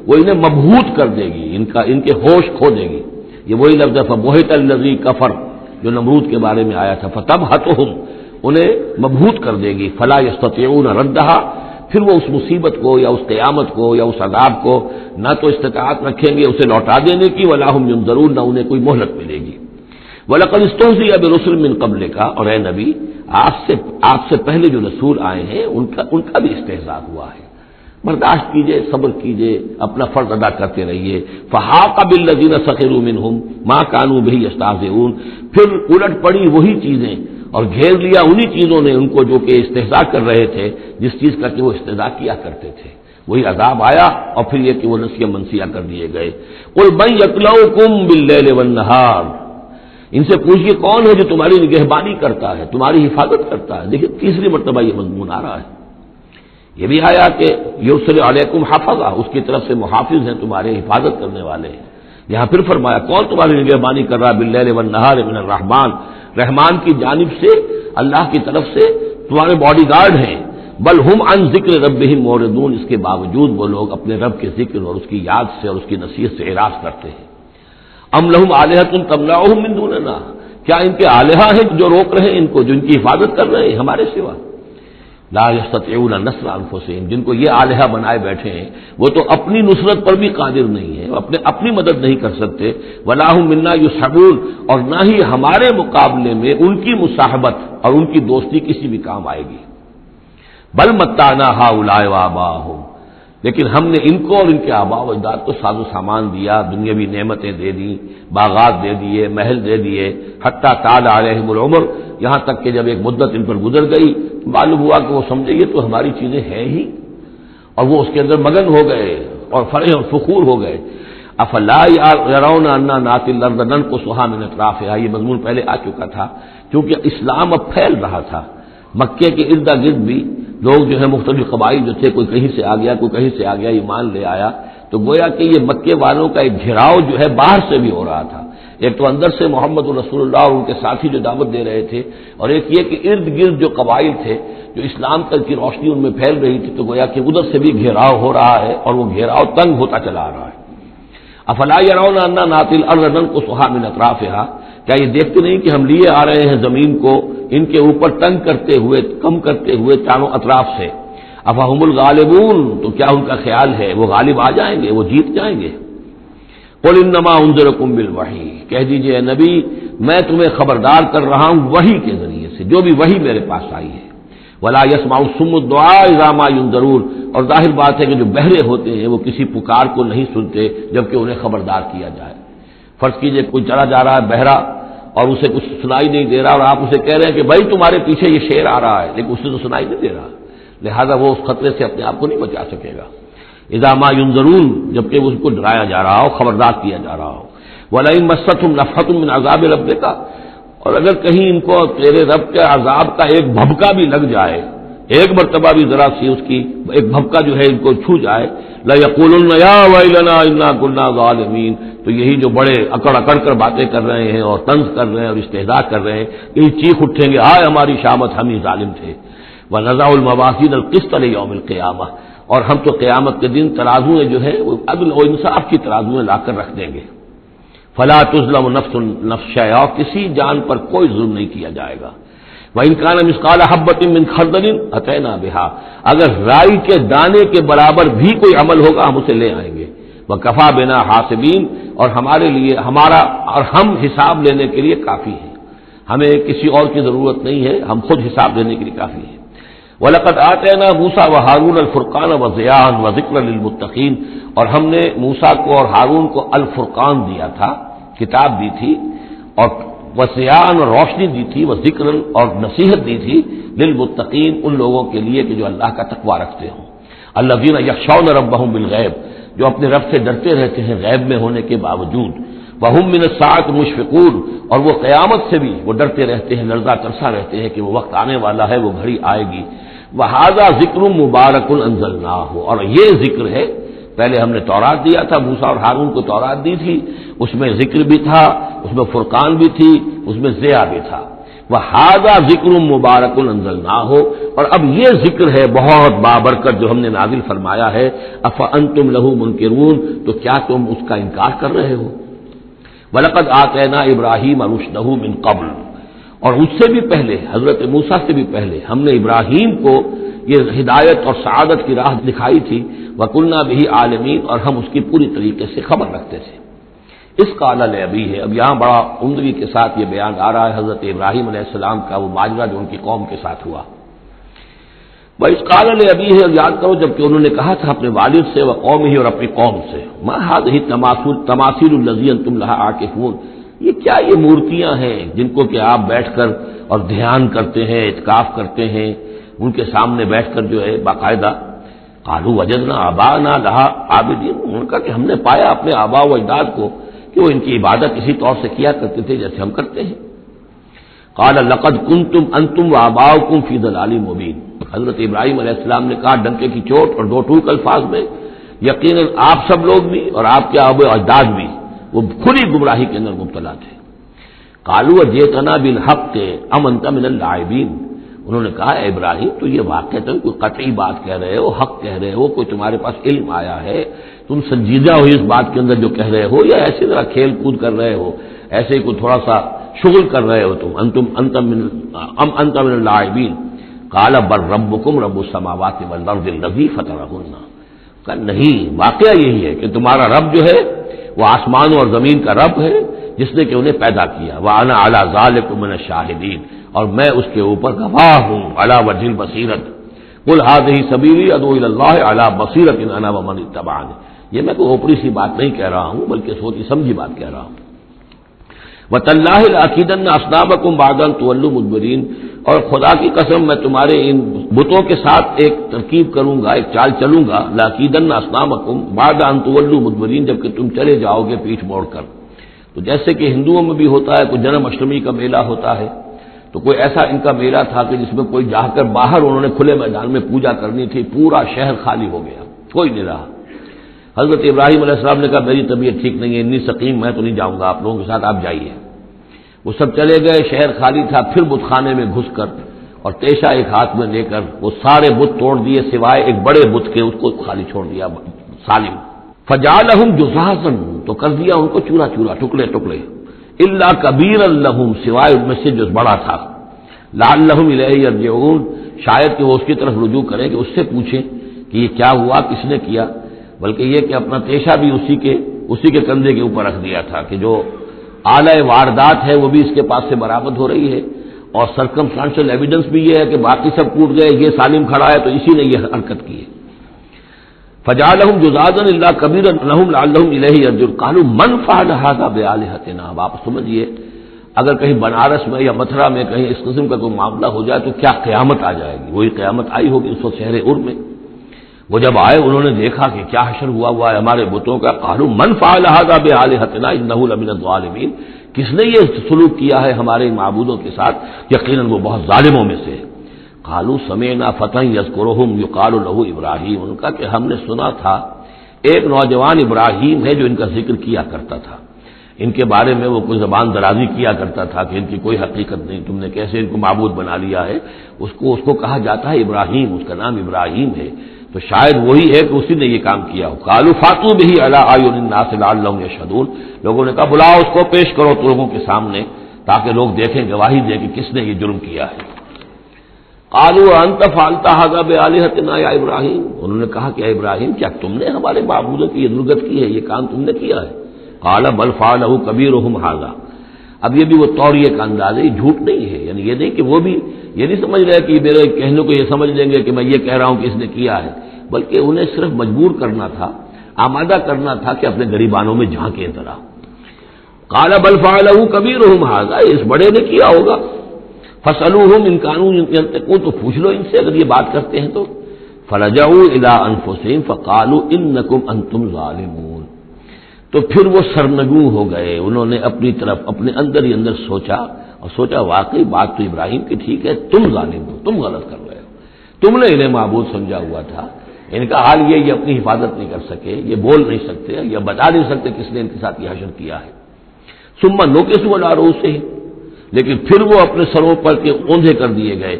وہ انہیں مبہوت کر دے گی، ان کے ہوش کھو دے گی. یہ وہی لفظ ہے فبہت الذی کفر جو نمرود کے بارے میں آیا تھا. فتبہتہم، انہیں مبہوت کر دے گی. فلا یستطیعون ردھا، پھر وہ اس مصیبت کو یا اس قیامت کو یا اس عذاب کو نہ تو استطاعت رکھیں گے اسے لوٹا دینے کی، ولا ہم ینظرون، نہ انہیں کوئی مہلت ملے گی. وَلَقَدِ اسْتُهْزِئَ بِرُسُلٍ مِّن قَبْلِكَ، اور اے نبی آپ سے پہلے جو رسول آئے ہیں ان کا بھی استہزاء ہوا ہے. برداشت کیجئے، صبر کیجئے، اپنا فرض ادا کرتے رہیے. فَحَاقَ بِالَّذِينَ سَخِرُوا مِنْهُمْ مَا كَانُوا بِهِ يَسْتَهْزِئُونَ، پھر الٹ پڑی وہی چیزیں اور گھیر لیا انہی چیزوں نے ان کو جو کہ استہزاء کر رہے تھے، جس چیز کا کہ وہ استہزاء کیا کرتے تھے. وہی عذاب آیا اور پھر یہ کہ وہ نسیہ منسیہ کر دیے گئے. قُلْ مَن يَكْلَؤُكُم بِاللَّيْلِ وَالنَّهَارِ، ان سے پوچھئے کون ہے جو تمہاری نگہبانی کرتا ہے، تمہاری حفاظت کرتا ہے. دیکھیے تیسری مرتبہ یہ مضمون آ رہا ہے. یہ بھی آیا کہ یرسل علیکم حفظہ، اس کی طرف سے محافظ ہیں، تمہارے حفاظت کرنے والے ہیں. یہاں پھر فرمایا کون تمہاری نگہبانی کر رہا ہے، باللیل والنہار من الرحمن، رحمان کی جانب سے، اللہ کی طرف سے تمہارے باڈی گارڈ ہیں. بل ہم عن ذکر ربہم معرضون، اس کے باوجود وہ لوگ اپنے رب کے ذکر اور اس کی یاد سے اور اس کی نصیحت سے اعراض کرتے ہیں. ام لہم آلہۃ تمنعہم من دوننا، کیا ان کے آلہہ ہیں جو روک رہے ہیں ان کو، جو ان کی حفاظت کر رہے ہیں ہمارے سوا. لا یستطیعون نصر انفسہم، جن کو یہ آلہہ بنائے بیٹھے ہیں وہ تو اپنی نصرت پر بھی قادر نہیں ہے، اپنی مدد نہیں کر سکتے. ولا ہم منا یصحبون، اور نہ ہی ہمارے مقابلے میں ان کی مصاحبت اور ان کی دوستی کسی بھی کام آئے گی. بل متعنا ہؤلاء وآباءہم، لیکن ہم نے ان کو اور ان کے آباء و اجداد کو ساز و سامان دیا، دنیاوی نعمتیں دے دی، باغات دے دیے، محل دے دیے. حتی طال علیہم العمر، یہاں تک کہ جب ایک مدت ان پر گزر گئی معلوم ہوا کہ وہ سمجھے یہ تو ہماری چیزیں ہیں ہی، اور وہ اس کے اندر مگن ہو گئے اور فرح اور فخور ہو گئے. افلا یرون انا ناتی الارض ننقصها من اطرافها، یہ مضمون پہلے آ چکا تھا. کیونکہ اسلام اب پھیل رہا تھا، مکے کے ارد گرد بھی لوگ جو ہے مختلف قبائل جو تھے، کوئی کہیں سے آ گیا کوئی کہیں سے آ گیا، ایمان لے آیا. تو گویا کہ یہ مکے والوں کا ایک گھیراؤ جو ہے باہر سے بھی ہو رہا تھا. ایک تو اندر سے محمد رسول اللہ اور ان کے ساتھی جو دعوت دے رہے تھے، اور ایک یہ کہ ارد گرد جو قبائل تھے جو اسلام کی روشنی ان میں پھیل رہی تھی، تو گویا کہ ادھر سے بھی گھیراؤ ہو رہا ہے اور وہ گھیراؤ تنگ ہوتا چلا آ رہا ہے. افلا یرون انا ناتی الارض ننقصها من اطرافها، کیا یہ دیکھتے نہیں کہ ہم لیے آ رہے ہیں زمین کو ان کے اوپر تنگ کرتے ہوئے، کم کرتے ہوئے چاروں اطراف سے. افہم الغالبون، تو کیا ان کا خیال ہے وہ غالب آ جائیں گے، وہ جیت جائیں گے. قل انما انذرکم بالوحی، کہہ دیجئے اے نبی میں تمہیں خبردار کر رہا ہوں وحی کے ذریعے سے، جو بھی وحی میرے پاس آئی ہے. ولا يسمع الصم الدعاء اذا ما ينذرون، اور ظاہر بات ہے کہ جو بہرے ہوتے ہیں وہ کسی پکار کو نہیں سنتے جبکہ انہیں خبردار کیا جائے. فرض کیجئے کوئی چلا جا رہا ہے بہرا اور اسے کچھ سنائی نہیں دے رہا، اور آپ اسے کہہ رہے ہیں کہ بھائی تمہارے پیچھے یہ شیر آ رہا ہے، لیکن اسے تو سنائی نہیں دے رہا، لہذا وہ اس خطرے سے اپنے آپ کو نہیں بچا سکے گا. اذا ما ينذرون، جبکہ اس کو ڈرایا جا رہا ہو، خبردار کیا جا رہا ہو. ولئن مستهم نفحة من عذاب ربك، اور اگر کہیں ان کو تیرے رب کے عذاب کا ایک بھبکا بھی لگ جائے، ایک مرتبہ بھی ذرا سی اس کی ایک بھبکا جو ہے ان کو چھو جائے، لَيَقُولُنَّ يَا وَيْلَنَا إِنَّا كُنَّا ظَالِمِينَ، تو یہی جو بڑے اکڑ اکڑ کر باتیں کر رہے ہیں اور طنز کر رہے ہیں اور استہزاء کر رہے ہیں، یہی چیخ اٹھیں گے ہائے ہماری شامت، ہم ہی ظالم تھے. وَنَضَعُ الْمَوَازِينَ الْقِسْطَ لِيَوْمِ الْقِيَامَةِ، اور ہم تو قیامت کے دن ترازویں جو ہے وہ عدل و انصاف کی ترازویں لا کر رکھ دیں گے. فَلَا تُظْلَمُ نَفْسٌ شَيْئًا، کسی جان پر کوئی ظلم نہیں کیا جائے گا. وَإِنْ كَانَ مِثْقَالَ حَبَّةٍ مِّنْ خَرْدَلٍ أَتَيْنَا بِهَا، اگر رائی کے دانے کے برابر بھی کوئی عمل ہوگا ہم اسے لے آئیں گے. وکفا بنا حاسبین، اور ہمارے لیے ہمارا اور ہم حساب لینے کے لیے کافی ہیں، ہمیں کسی اور کی ضرورت نہیں ہے، ہم خود حساب لینے کے لیے کافی ہیں۔ وَلَقَدْ آتَيْنَا مُوسَىٰ وَهَارُونَ الْفُرْقَانَ وَضِيَاءً وَذِكْرًا لِّلْمُتَّقِينَ، اور ہم نے موسیٰ کو اور ہارون کو الفرقان دیا تھا، کتاب دی تھی، اور وضیاءً اور روشنی دی تھی، وذکرًا اور نصیحت دی تھی، للمتقین ان لوگوں کے لیے کہ جو اللہ کا تقوی رکھتے ہوں، الذین یخشون ربہم بالغیب، جو اپنے رب سے ڈرتے رہتے ہیں غیب میں ہونے کے باوجود، وہم من الساعۃ مشفقون، اور وہ قیامت سے بھی وہ ڈرتے رہتے ہیں، لرزہ ترسا رہتے ہیں کہ وہ وقت آنے والا ہے، وہ گھڑی آئے گی۔ وہذا ذکر مبارک انزلناہ، اور یہ ذکر ہے، پہلے ہم نے تورات دیا تھا، موسیٰ اور ہارون کو تورات دی تھی، اس میں ذکر بھی تھا، اس میں فرقان بھی تھی، اس میں ضیاء بھی تھا۔ وہذا ذکر مبارک انزلناہ، اور اب یہ ذکر ہے بہت بابرکت جو ہم نے نازل فرمایا ہے، افانتم لہ منکرون، تو کیا تم اس کا انکار کر رہے ہو؟ وَلَقَدْ آتَيْنَا إِبْرَاهِيمَ رُشْدَهُ مِن قَبْلُ، اور اس سے بھی پہلے، حضرت موسیٰ سے بھی پہلے ہم نے ابراہیم کو یہ ہدایت اور سعادت کی راہ دکھائی تھی، وَكُنَّا بِهِ عَالِمِينَ، اور ہم اس کی پوری طریقے سے خبر رکھتے تھے۔ اس قال لأبیہ، اب یہاں بڑا عمدگی کے ساتھ یہ بیان آ رہا ہے حضرت ابراہیم علیہ السلام کا وہ ماجرا جو ان کی قوم کے ساتھ ہوا۔ وَإِذْ قَالَ لِأَبِيهِ، یاد کرو جب کہ انہوں نے کہا تھا اپنے والد سے، وَقَوْمِهِ، اور اپنی قوم سے، مَا هَٰذِهِ التَّمَاثِيلُ الَّتِي أَنتُمْ لَهَا عَاكِفُونَ، یہ کیا یہ مورتیاں ہیں جن کو کہ آپ بیٹھ کر اور دھیان کرتے ہیں، اعتکاف کرتے ہیں، ان کے سامنے بیٹھ کر جو ہے باقاعدہ۔ قالوا وجدنا آباءنا لها عابدین، ان کا کہ ہم نے پایا اپنے آباء و اجداد کو کہ وہ ان کی عبادت اسی طور سے کیا کرتے تھے جیسے ہم کرتے ہیں۔ قال لقد كنتم انتم وآباؤكم في ضلال مبين، حضرت ابراہیم علیہ السلام نے کہا ڈنکے کی چوٹ اور دو ٹوک الفاظ میں، یقیناً آپ سب لوگ بھی اور آپ کے آباء و اجداد بھی وہ کھلی گمراہی کے اندر مبتلا تھے۔ قالوا جئتنا بالحق ام انت من اللاعبین، انہوں نے کہا اے ابراہیم تو یہ واقعہ تم کوئی قطعی بات کہہ رہے ہو، حق کہہ رہے ہو، کوئی تمہارے پاس علم آیا ہے، تم سنجیدہ ہو اس بات کے اندر جو کہہ رہے ہو، یا ایسی طرح کھیل کود کر رہے ہو، ایسے ہی کوئی تھوڑا سا شغل کر رہے ہو تم، انت من اللاعبین۔ قال بل ربکم رب السماوات والارض الذی فطرہن، کہ نہیں واقعہ یہی ہے کہ تمہارا رب جو ہے وہ آسمانوں اور زمین کا رب ہے جس نے کہ انہیں پیدا کیا، وانا علی ذلکم من الشاہدین، اور میں اس کے اوپر گواہ ہوں، علی وجہ البصیرت، قل هذه سبیلی ادعو الی اللہ علی بصیرۃ انا ومن اتبعنی، یہ میں کوئی اوپری سی بات نہیں کہہ رہا ہوں بلکہ سوچی سمجھی بات کہہ رہا ہوں۔ وَتَاللَّهِ لَأَكِيدَنَّ أَصْنَامَكُمْ بَعْدَ أَن تُوَلُّوا مُدْبِرِينَ، اور خدا کی قسم میں تمہارے ان بتوں کے ساتھ ایک ترکیب کروں گا، ایک چال چلوں گا، لَأَكِيدَنَّ أَصْنَامَكُمْ بَعْدَ أَن تُوَلُّوا مُدْبِرِينَ، جبکہ تم چلے جاؤ گے پیٹھ موڑ کر۔ تو جیسے کہ ہندوؤں میں بھی ہوتا ہے، کوئی جنم اشٹمی کا میلہ ہوتا ہے، تو کوئی ایسا ان کا میلہ تھا کہ جس میں کوئی جا کر باہر انہوں نے کھلے میدان میں پوجا کرنی تھی، پورا شہر خالی ہو گیا، کوئی نہیں رہا۔ حضرت ابراہیم علیہ السلام نے کہا میری طبیعت ٹھیک نہیں ہے، اتنی سقیم میں تو نہیں جاؤں گا آپ لوگوں کے ساتھ، آپ جائیے۔ وہ سب چلے گئے، شہر خالی تھا، پھر بت خانے میں گھس کر اور تیشا ایک ہاتھ میں لے کر وہ سارے بت توڑ دیے سوائے ایک بڑے بت کے، اس کو خالی چھوڑ دیا سالم۔ فجعلہم جذاذا، تو کر دیا ان کو چورا چورا، ٹکڑے ٹکڑے، الا کبیرا لہم، سوائے ان میں سے جو بڑا تھا، لعلہم الیہ یرجعون، شاید کہ وہ اس کی طرف رجوع کریں کہ اس سے پوچھیں کہ یہ کیا ہوا، کس نے کیا، بلکہ یہ کہ اپنا پیشہ بھی اسی کے کندھے کے اوپر رکھ دیا تھا کہ جو اعلی واردات ہے وہ بھی اس کے پاس سے برآمد ہو رہی ہے، اور سرکمسٹانشل ایویڈنس بھی یہ ہے کہ باقی سب ٹوٹ گئے، یہ سالم کھڑا ہے تو اسی نے یہ حرکت کی ہے۔ فجعلہم جذاذا الا کبیرا لہم لعلہم الیہ یرجعون، قالوا من فعل هذا بآلہتنا، اب آپ سمجھیے اگر کہیں بنارس میں یا متھرا میں کہیں اس قسم کا کوئی معاملہ ہو جائے تو کیا قیامت آ جائے گی، وہی قیامت آئی ہوگی اس وقت شہر ار میں۔ وہ جب آئے انہوں نے دیکھا کہ کیا حشر ہوا ہے ہمارے بتوں کا، قالوا من فعل هذا بآلہتنا انہ لمن الظالمین، کس نے یہ سلوک کیا ہے ہمارے معبودوں کے ساتھ، یقیناً وہ بہت ظالموں میں سے۔ قالوا سمعنا فتى يذكرهم يقال له ابراہیم، ان کا کہ ہم نے سنا تھا ایک نوجوان ابراہیم ہے جو ان کا ذکر کیا کرتا تھا، ان کے بارے میں وہ کوئی زبان درازی کیا کرتا تھا کہ ان کی کوئی حقیقت نہیں، تم نے کیسے ان کو معبود بنا لیا ہے، اس کو کہا جاتا ہے ابراہیم، اس کا نام ابراہیم ہے، تو شاید وہی ہے کہ اسی نے یہ کام کیا ہو۔ قالوا فاتوا به علی اعین الناس لعلهم یشهدون، لوگوں نے کہا بلاؤ اس کو، پیش کرو تو لوگوں کے سامنے تاکہ لوگ دیکھیں، گواہی دیں کہ کس نے یہ جرم کیا ہے۔ قالوا انت فعلت هذا بآلهتنا یا ابراہیم، انہوں نے کہا کہ اے ابراہیم کیا تم نے ہمارے معبودوں کی یہ درگت کی ہے، یہ کام تم نے کیا ہے؟ قال بل فعلہ کبیرہم ھذا، اب یہ بھی وہ توریہ کا انداز ہے، یہ جھوٹ نہیں ہے، یعنی یہ نہیں کہ وہ بھی یہ نہیں سمجھ رہے کہ میرے کہنے کو یہ سمجھ لیں گے کہ میں یہ کہہ رہا ہوں کہ اس نے کیا ہے، بلکہ انہیں صرف مجبور کرنا تھا، آمادہ کرنا تھا کہ اپنے گریبانوں میں جھانکیں ذرا۔ قال بل فعلہ کبیرہم ھذا، اس بڑے نے کیا ہوگا، فاسألوہم ان کانوا ینطقون، تو پوچھ لو ان سے اگر یہ بات کرتے ہیں تو۔ فرجعوا الی انفسہم فقالوا انکم انتم ظالمون، تو پھر وہ سرنگوں ہو گئے، انہوں نے اپنی طرف اپنے اندر ہی اندر سوچا اور سوچا واقعی بات تو ابراہیم کی ٹھیک ہے، تم ظالم ہو، تم غلط کر رہے ہو، تم نے انہیں معبود سمجھا ہوا تھا۔ ان کا حال یہ اپنی حفاظت نہیں کر سکے، یہ بول نہیں سکتے، یہ بتا نہیں سکتے کس نے ان کے ساتھ یہ حشر کیا ہے۔ ثم نکسوا علی رؤوسہم، لیکن پھر وہ اپنے سروں پر کے اوندھے کر دیے گئے۔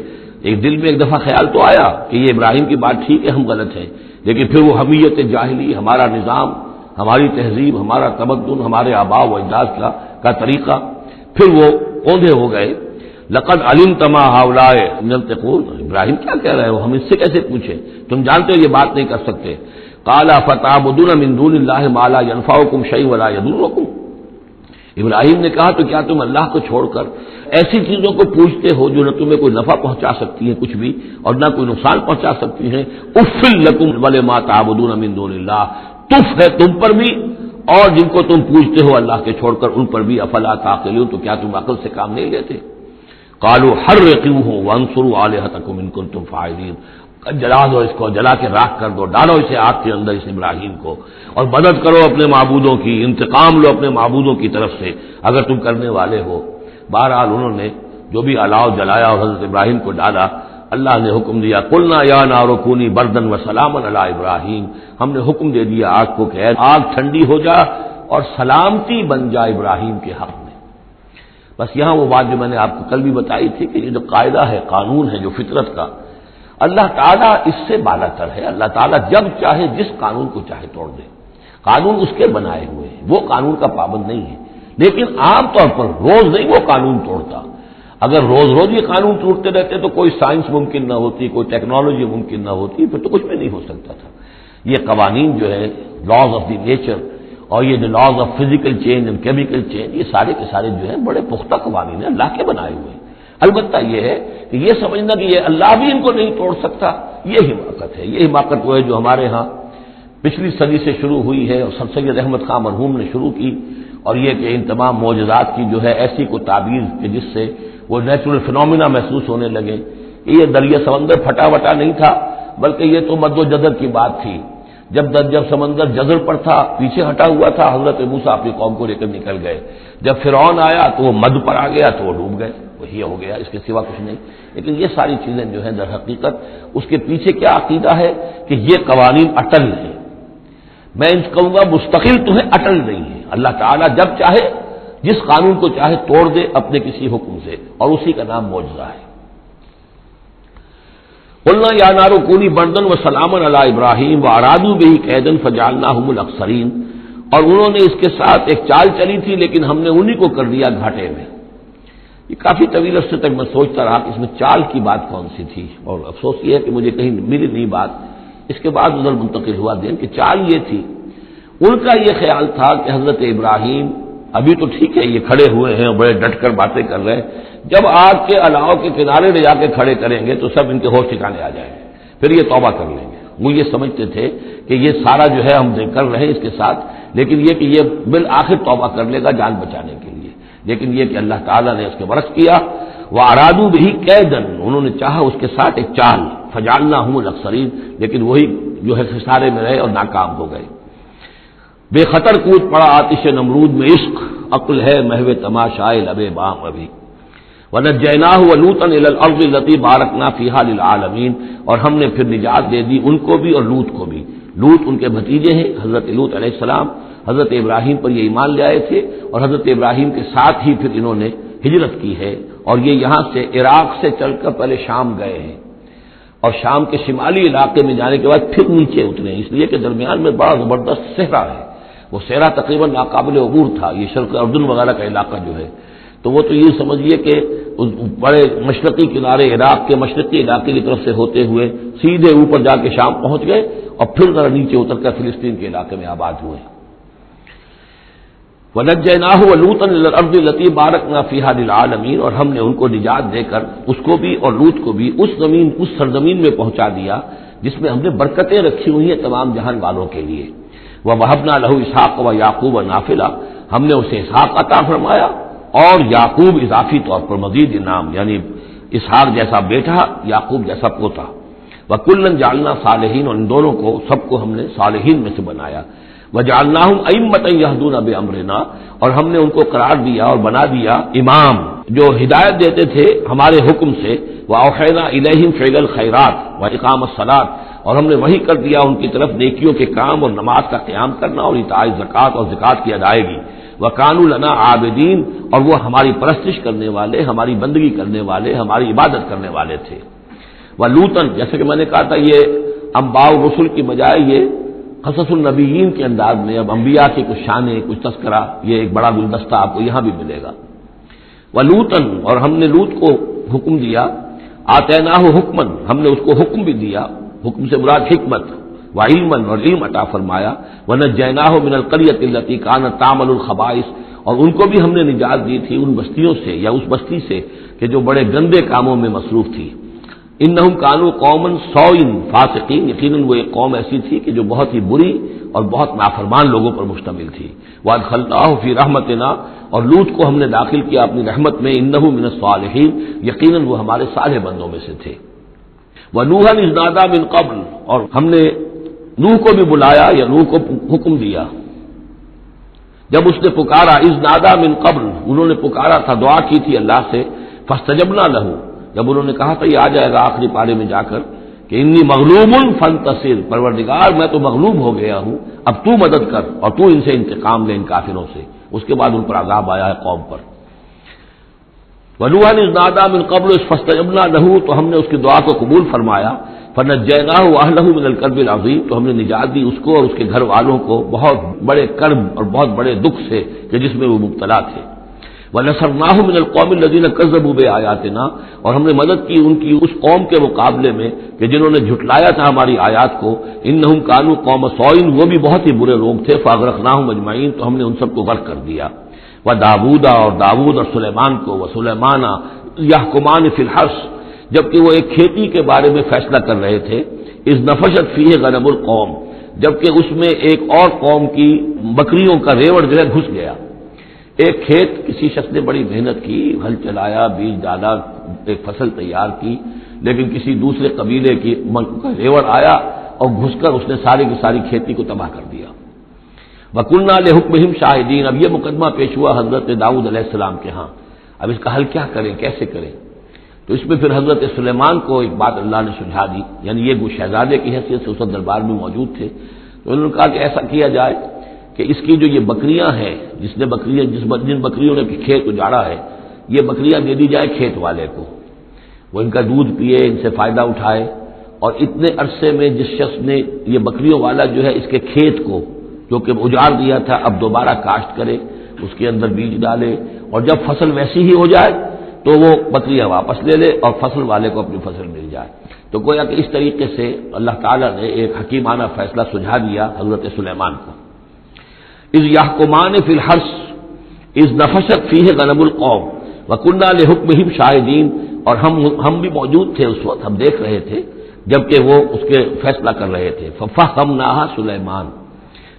ایک دل میں ایک دفعہ خیال تو آیا کہ یہ ابراہیم کی بات ٹھیک ہے، ہم غلط ہیں، لیکن پھر وہ حمیت جاہلی، ہمارا نظام، ہماری تہذیب، ہمارا تمدن، ہمارے آباء و اجداد کا طریقہ، پھر وہ اوندھے ہو گئے۔ لقد علمت ما هؤلاء ينطقون، ابراہیم کیا کہہ رہے ہو، ہم اس سے کیسے پوچھیں، تم جانتے ہو یہ بات نہیں کر سکتے۔ قال فتعبدون من دون الله ما لا ينفعكم شيئا ولا يضركم، ابراہیم نے کہا تو کیا تم اللہ کو چھوڑ کر ایسی چیزوں کو پوچھتے ہو جو نہ تمہیں کوئی نفع پہنچا سکتی ہیں کچھ بھی، اور نہ کوئی نقصان پہنچا سکتی ہیں؟ اف لکم ولما تعبدون من دون اللہ، تف ہے تم پر بھی اور جن کو تم پوچھتے ہو اللہ کے چھوڑ کر ان پر بھی، افلا تعقلون، تو کیا تم عقل سے کام نہیں لیتے؟ قالوا حرقوه وانصروا آلهتكم ان كنتم فاعلين، جلا دو اس کو، جلا کے راکھ کر دو، ڈالو اسے آگ کے اندر، اس ابراہیم کو، اور مدد کرو اپنے معبودوں کی، انتقام لو اپنے معبودوں کی طرف سے اگر تم کرنے والے ہو۔ بہرحال انہوں نے جو بھی الاؤ جلایا اور حضرت ابراہیم کو ڈالا، اللہ نے حکم دیا قلنا یا نار کونی بردن وسلاما علی ابراہیم، ہم نے حکم دے دیا آگ کو کہ آگ ٹھنڈی ہو جا اور سلامتی بن جا ابراہیم کے حق میں۔ بس یہاں وہ بات جو میں نے آپ کو کل بھی بتائی تھی کہ یہ جو قاعدہ ہے، قانون ہے جو فطرت کا، اللہ تعالیٰ اس سے بالا تر ہے، اللہ تعالیٰ جب چاہے جس قانون کو چاہے توڑ دے، قانون اس کے بنائے ہوئے ہیں، وہ قانون کا پابند نہیں ہے، لیکن عام طور پر روز نہیں وہ قانون توڑتا۔ اگر روز روز یہ قانون ٹوٹتے رہتے تو کوئی سائنس ممکن نہ ہوتی، کوئی ٹیکنالوجی ممکن نہ ہوتی، پھر تو کچھ بھی نہیں ہو سکتا تھا۔ یہ قوانین جو ہے لاز آف دی نیچر اور یہ جو laws of physical change and chemical change, یہ سارے کے سارے جو ہیں بڑے پختہ قوانین ہیں، اللہ کے بنائے ہوئے ہیں۔ البتہ یہ ہے کہ یہ سمجھنا کہ یہ اللہ بھی ان کو نہیں توڑ سکتا، یہ حماقت ہے۔ یہ حماقت وہ ہے جو ہمارے ہاں پچھلی صدی سے شروع ہوئی ہے اور سر سید احمد خان مرحوم نے شروع کی، اور یہ کہ ان تمام معجزات کی جو ہے ایسی کو تعبیر کہ جس سے وہ نیچرل فنومینا محسوس ہونے لگے۔ یہ دریا سمندر پھٹا وٹا نہیں تھا، بلکہ یہ تو مد و جزر کی بات تھی۔ جب سمندر جزر پر تھا، پیچھے ہٹا ہوا تھا، حضرت موسیٰ اپنی قوم کو لے کر نکل گئے۔ جب فرعون آیا تو وہ مد پر آ گیا تو وہ ڈوب گئے، وہی ہو گیا، اس کے سوا کچھ نہیں۔ لیکن یہ ساری چیزیں جو ہیں در حقیقت اس کے پیچھے کیا عقیدہ ہے کہ یہ قوانین اٹل ہیں، میں ان کہوں گا مستقل تو ہے، اٹل نہیں ہے۔ اللہ تعالیٰ جب چاہے جس قانون کو چاہے توڑ دے اپنے کسی حکم سے، اور اسی کا نام معجزہ ہے۔ قلنا یا نار کونی بردن وسلاما علی ابراہیم وارادوا بہ کیدا فجعلناہم الاخسرین، اور انہوں نے اس کے ساتھ ایک چال چلی تھی لیکن ہم نے انہی کو کر دیا گھاٹے میں۔ یہ کافی طویل عرصے تک میں سوچتا رہا کہ اس میں چال کی بات کون سی تھی، اور افسوس یہ ہے کہ مجھے کہیں ملی نہیں بات۔ اس کے بعد ادھر منتقل ہوا دین کہ چال یہ تھی، ان کا یہ خیال تھا کہ حضرت ابراہیم ابھی تو ٹھیک ہے یہ کھڑے ہوئے ہیں اور بڑے ڈٹ کر باتیں کر رہے ہیں، جب آگ کے الاؤ کے کنارے لے جا کے کھڑے کریں گے تو سب ان کے ہوش ٹھکانے آ جائیں گے، پھر یہ توبہ کر لیں گے۔ وہ یہ سمجھتے تھے کہ یہ سارا جو ہے ہم کر رہے ہیں اس کے ساتھ، لیکن یہ کہ یہ بالآخر توبہ کر لے گا جان بچانے کے لیے، لیکن یہ کہ اللہ تعالیٰ نے اس کے برعکس کیا۔ وارادوا بہ کیدا، انہوں نے چاہا اس کے ساتھ ایک چال، فجعلناہم الاخسرین، لیکن وہی جو ہے خسارے میں رہے اور ناکام ہو گئے۔ بے خطر کود پڑا آتش نمرود میں عشق، عقل ہے محو تماشائے لب بام ابھی۔ ونجیناہ ولوطا الی الارض التی بارکنا فیہا للعالمین، اور ہم نے پھر نجات دے دی ان کو بھی اور لوط کو بھی۔ لوط ان کے بھتیجے ہیں، حضرت لوط علیہ السلام حضرت ابراہیم پر یہ ایمان لے آئے تھے، اور حضرت ابراہیم کے ساتھ ہی پھر انہوں نے ہجرت کی ہے، اور یہ یہاں سے عراق سے چل کر پہلے شام گئے ہیں، اور شام کے شمالی علاقے میں جانے کے بعد پھر نیچے اترے ہیں، اس لیے کہ درمیان میں بڑا زبردست صحرا ہے، وہ صحرا تقریباً ناقابل عبور تھا، یہ شرق اردن وغیرہ کا علاقہ جو ہے، تو وہ تو یہ سمجھیے کہ اس بڑے مشرقی کنارے عراق کے مشرقی علاقے کی طرف سے ہوتے ہوئے سیدھے اوپر جا کے شام پہنچ گئے اور پھر ذرا نیچے اتر کر فلسطین کے علاقے میں آباد ہوئے. وَنَجَّيْنَاهُ وَلُوطًا إِلَى الْأَرْضِ الَّتِي بَارَكْنَا فِيهَا لِلْعَالَمِينَ، اور ہم نے ان کو نجات دے کر اس کو بھی اور لوط کو بھی اس سرزمین میں پہنچا دیا جس میں ہم نے برکتیں رکھی ہوئی ہیں تمام جہان والوں کے لیے. وَوَهَبْنَا لَهُ إِسْحَاقَ وَيَعْقُوبَ نَافِلَةً، ہم نے اسے اسحاق عطا فرمایا اور یعقوب اضافی طور پر مزید انعام، یعنی اسحاق جیسا بیٹا، یعقوب جیسا پوتا. وَكُلًّا جَعَلْنَا صَالِحِينَ، اور ان دونوں کو سب کو ہم نے صالحین میں سے بنایا. وَجَعَلْنَاهُمْ أَئِمَّةً يَهْدُونَ بِأَمْرِنَا، اور ہم نے ان کو قرار دیا اور بنا دیا امام جو ہدایت دیتے تھے ہمارے حکم سے. وَأَوْحَيْنَا إِلَيْهِمْ فِعْلَ الْخَيْرَاتِ وَإِقَامَ الصَّلَاةِ، اور ہم نے وحی کر دیا ان کی طرف نیکیوں کے کام اور نماز کا قیام کرنا اور ایتاء زکوٰۃ اور زکوٰۃ کی ادائیگی. وَكَانُوا لَنَا عَابِدِينَ، اور وہ ہماری پرستش کرنے والے، ہماری بندگی کرنے والے، ہماری عبادت کرنے والے تھے. وَلُوطًا، جیسے کہ میں نے کہا تھا یہ انباء الرسل کی بجائے یہ قصص النبیین کے انداز میں اب انبیاء کی کچھ شانیں، کچھ تذکرہ، یہ ایک بڑا گلدستہ آپ کو یہاں بھی ملے گا. وَلُوطًا، اور ہم نے لوط کو حکم دیا. آتیناہ حکمن، ہم نے اس کو حکم بھی دیا، حکم سے مراد حکمت، وعلمن، اور علم عطا فرمایا. ونجیناہ من القریۃ التی کانت تعمل الخبائث، اور ان کو بھی ہم نے نجات دی تھی ان بستیوں سے یا اس بستی سے کہ جو بڑے گندے کاموں میں مصروف تھی. انہم کانوا قوما سوء فاسقین، یقیناً وہ ایک قوم ایسی تھی کہ جو بہت ہی بری اور بہت نافرمان لوگوں پر مشتمل تھی. وادخلناہ فی رحمتنا، اور لوط کو ہم نے داخل کیا اپنی رحمت میں. انہ من الصالحین، یقیناً وہ ہمارے صالح بندوں میں سے تھے. ونوحا اذ نادى من قبل، اور ہم نے نوح کو بھی بلایا یا نوح کو حکم دیا جب اس نے پکارا. اذ نادى من قبل، انہوں نے پکارا تھا، دعا کی تھی اللہ سے. فاستجبنا له، جب انہوں نے کہا تھا یہ آ جائے گا آخری پارے میں جا کر کہ انی مغلوب فانتصر، پروردگار میں تو مغلوب ہو گیا ہوں، اب تو مدد کر اور تو ان سے انتقام لے، ان کافروں سے. اس کے بعد ان پر عذاب آیا ہے قوم پر. ونوحا اذ نادى من قبل فاستجبنا له، تو ہم نے اس کی دعا کو قبول فرمایا. فنجیناہ واہلہ من الکرب العظیم، تو ہم نے نجات دی اس کو اور اس کے گھر والوں کو بہت بڑے کرب اور بہت بڑے دکھ سے کہ جس میں وہ مبتلا تھے. وَنَصَرْنَاهُ مِنَ الْقَوْمِ الَّذِينَ كَذَّبُوا بِآيَاتِنَا، اور ہم نے مدد کی ان کی اس قوم کے مقابلے میں کہ جنہوں نے جھٹلایا تھا ہماری آیات کو. إِنَّهُمْ كَانُوا قَوْمَ سَوْءٍ، وہ بھی بہت ہی برے لوگ تھے. فَأَغْرَقْنَاهُمْ أَجْمَعِينَ، تو ہم نے ان سب کو غرق کر دیا. وَدَاوُودَ، اور داؤد اور سلیمان کو. وَسُلَيْمَانَ يَحْكُمَانِ فِي الْحَرْثِ، جبکہ وہ ایک کھیتی کے بارے میں فیصلہ کر رہے تھے. إِذْ نَفَشَتْ فِيهِ غَنَمُ الْقَوْمِ، جبکہ اس میں ایک اور قوم کی بکریوں کا ریوڑ جو ہے گھس گیا. ایک کھیت کسی شخص نے بڑی محنت کی، ہل چلایا، بیج ڈالا، ایک فصل تیار کی، لیکن کسی دوسرے قبیلے کی کا ریوڑ آیا اور گھس کر اس نے ساری کی ساری کھیتی کو تباہ کر دیا. وَكُنَّا لِحُكْمِهِمْ شَاهِدِينَ، اب یہ مقدمہ پیش ہوا حضرت داؤد علیہ السلام کے ہاں. اب اس کا حل کیا کریں، کیسے کریں؟ تو اس میں پھر حضرت سلیمان کو ایک بات اللہ نے سلجھا دی، یعنی یہ وہ شہزادے کی حیثیت سے اس دربار میں موجود تھے. تو انہوں نے کہا کہ ایسا کیا جائے کہ اس کی جو یہ بکریاں ہیں، جن بکریوں نے کھیت اجاڑا ہے، یہ بکریاں دے دی جائے کھیت والے کو، وہ ان کا دودھ پیے، ان سے فائدہ اٹھائے. اور اتنے عرصے میں جس شخص نے یہ بکریوں والا جو ہے اس کے کھیت کو جو کہ اجاڑ دیا تھا اب دوبارہ کاشت کرے، اس کے اندر بیج ڈالے، اور جب فصل ویسی ہی ہو جائے تو وہ بکریاں واپس لے لے اور فصل والے کو اپنی فصل مل جائے. تو گویا کہ اس طریقے سے اللہ تعالیٰ نے ایک حکیمانہ فیصلہ سجھا دیا حضرت سلیمان کو. اذ یحکمان فی الحرث اذ نفشت فیہ غنم القوم وکنہ لحکمہم شاہدین، اور ہم بھی موجود تھے اس وقت، ہم دیکھ رہے تھے جبکہ وہ اس کے فیصلہ کر رہے تھے. ففہمناہا سلیمان،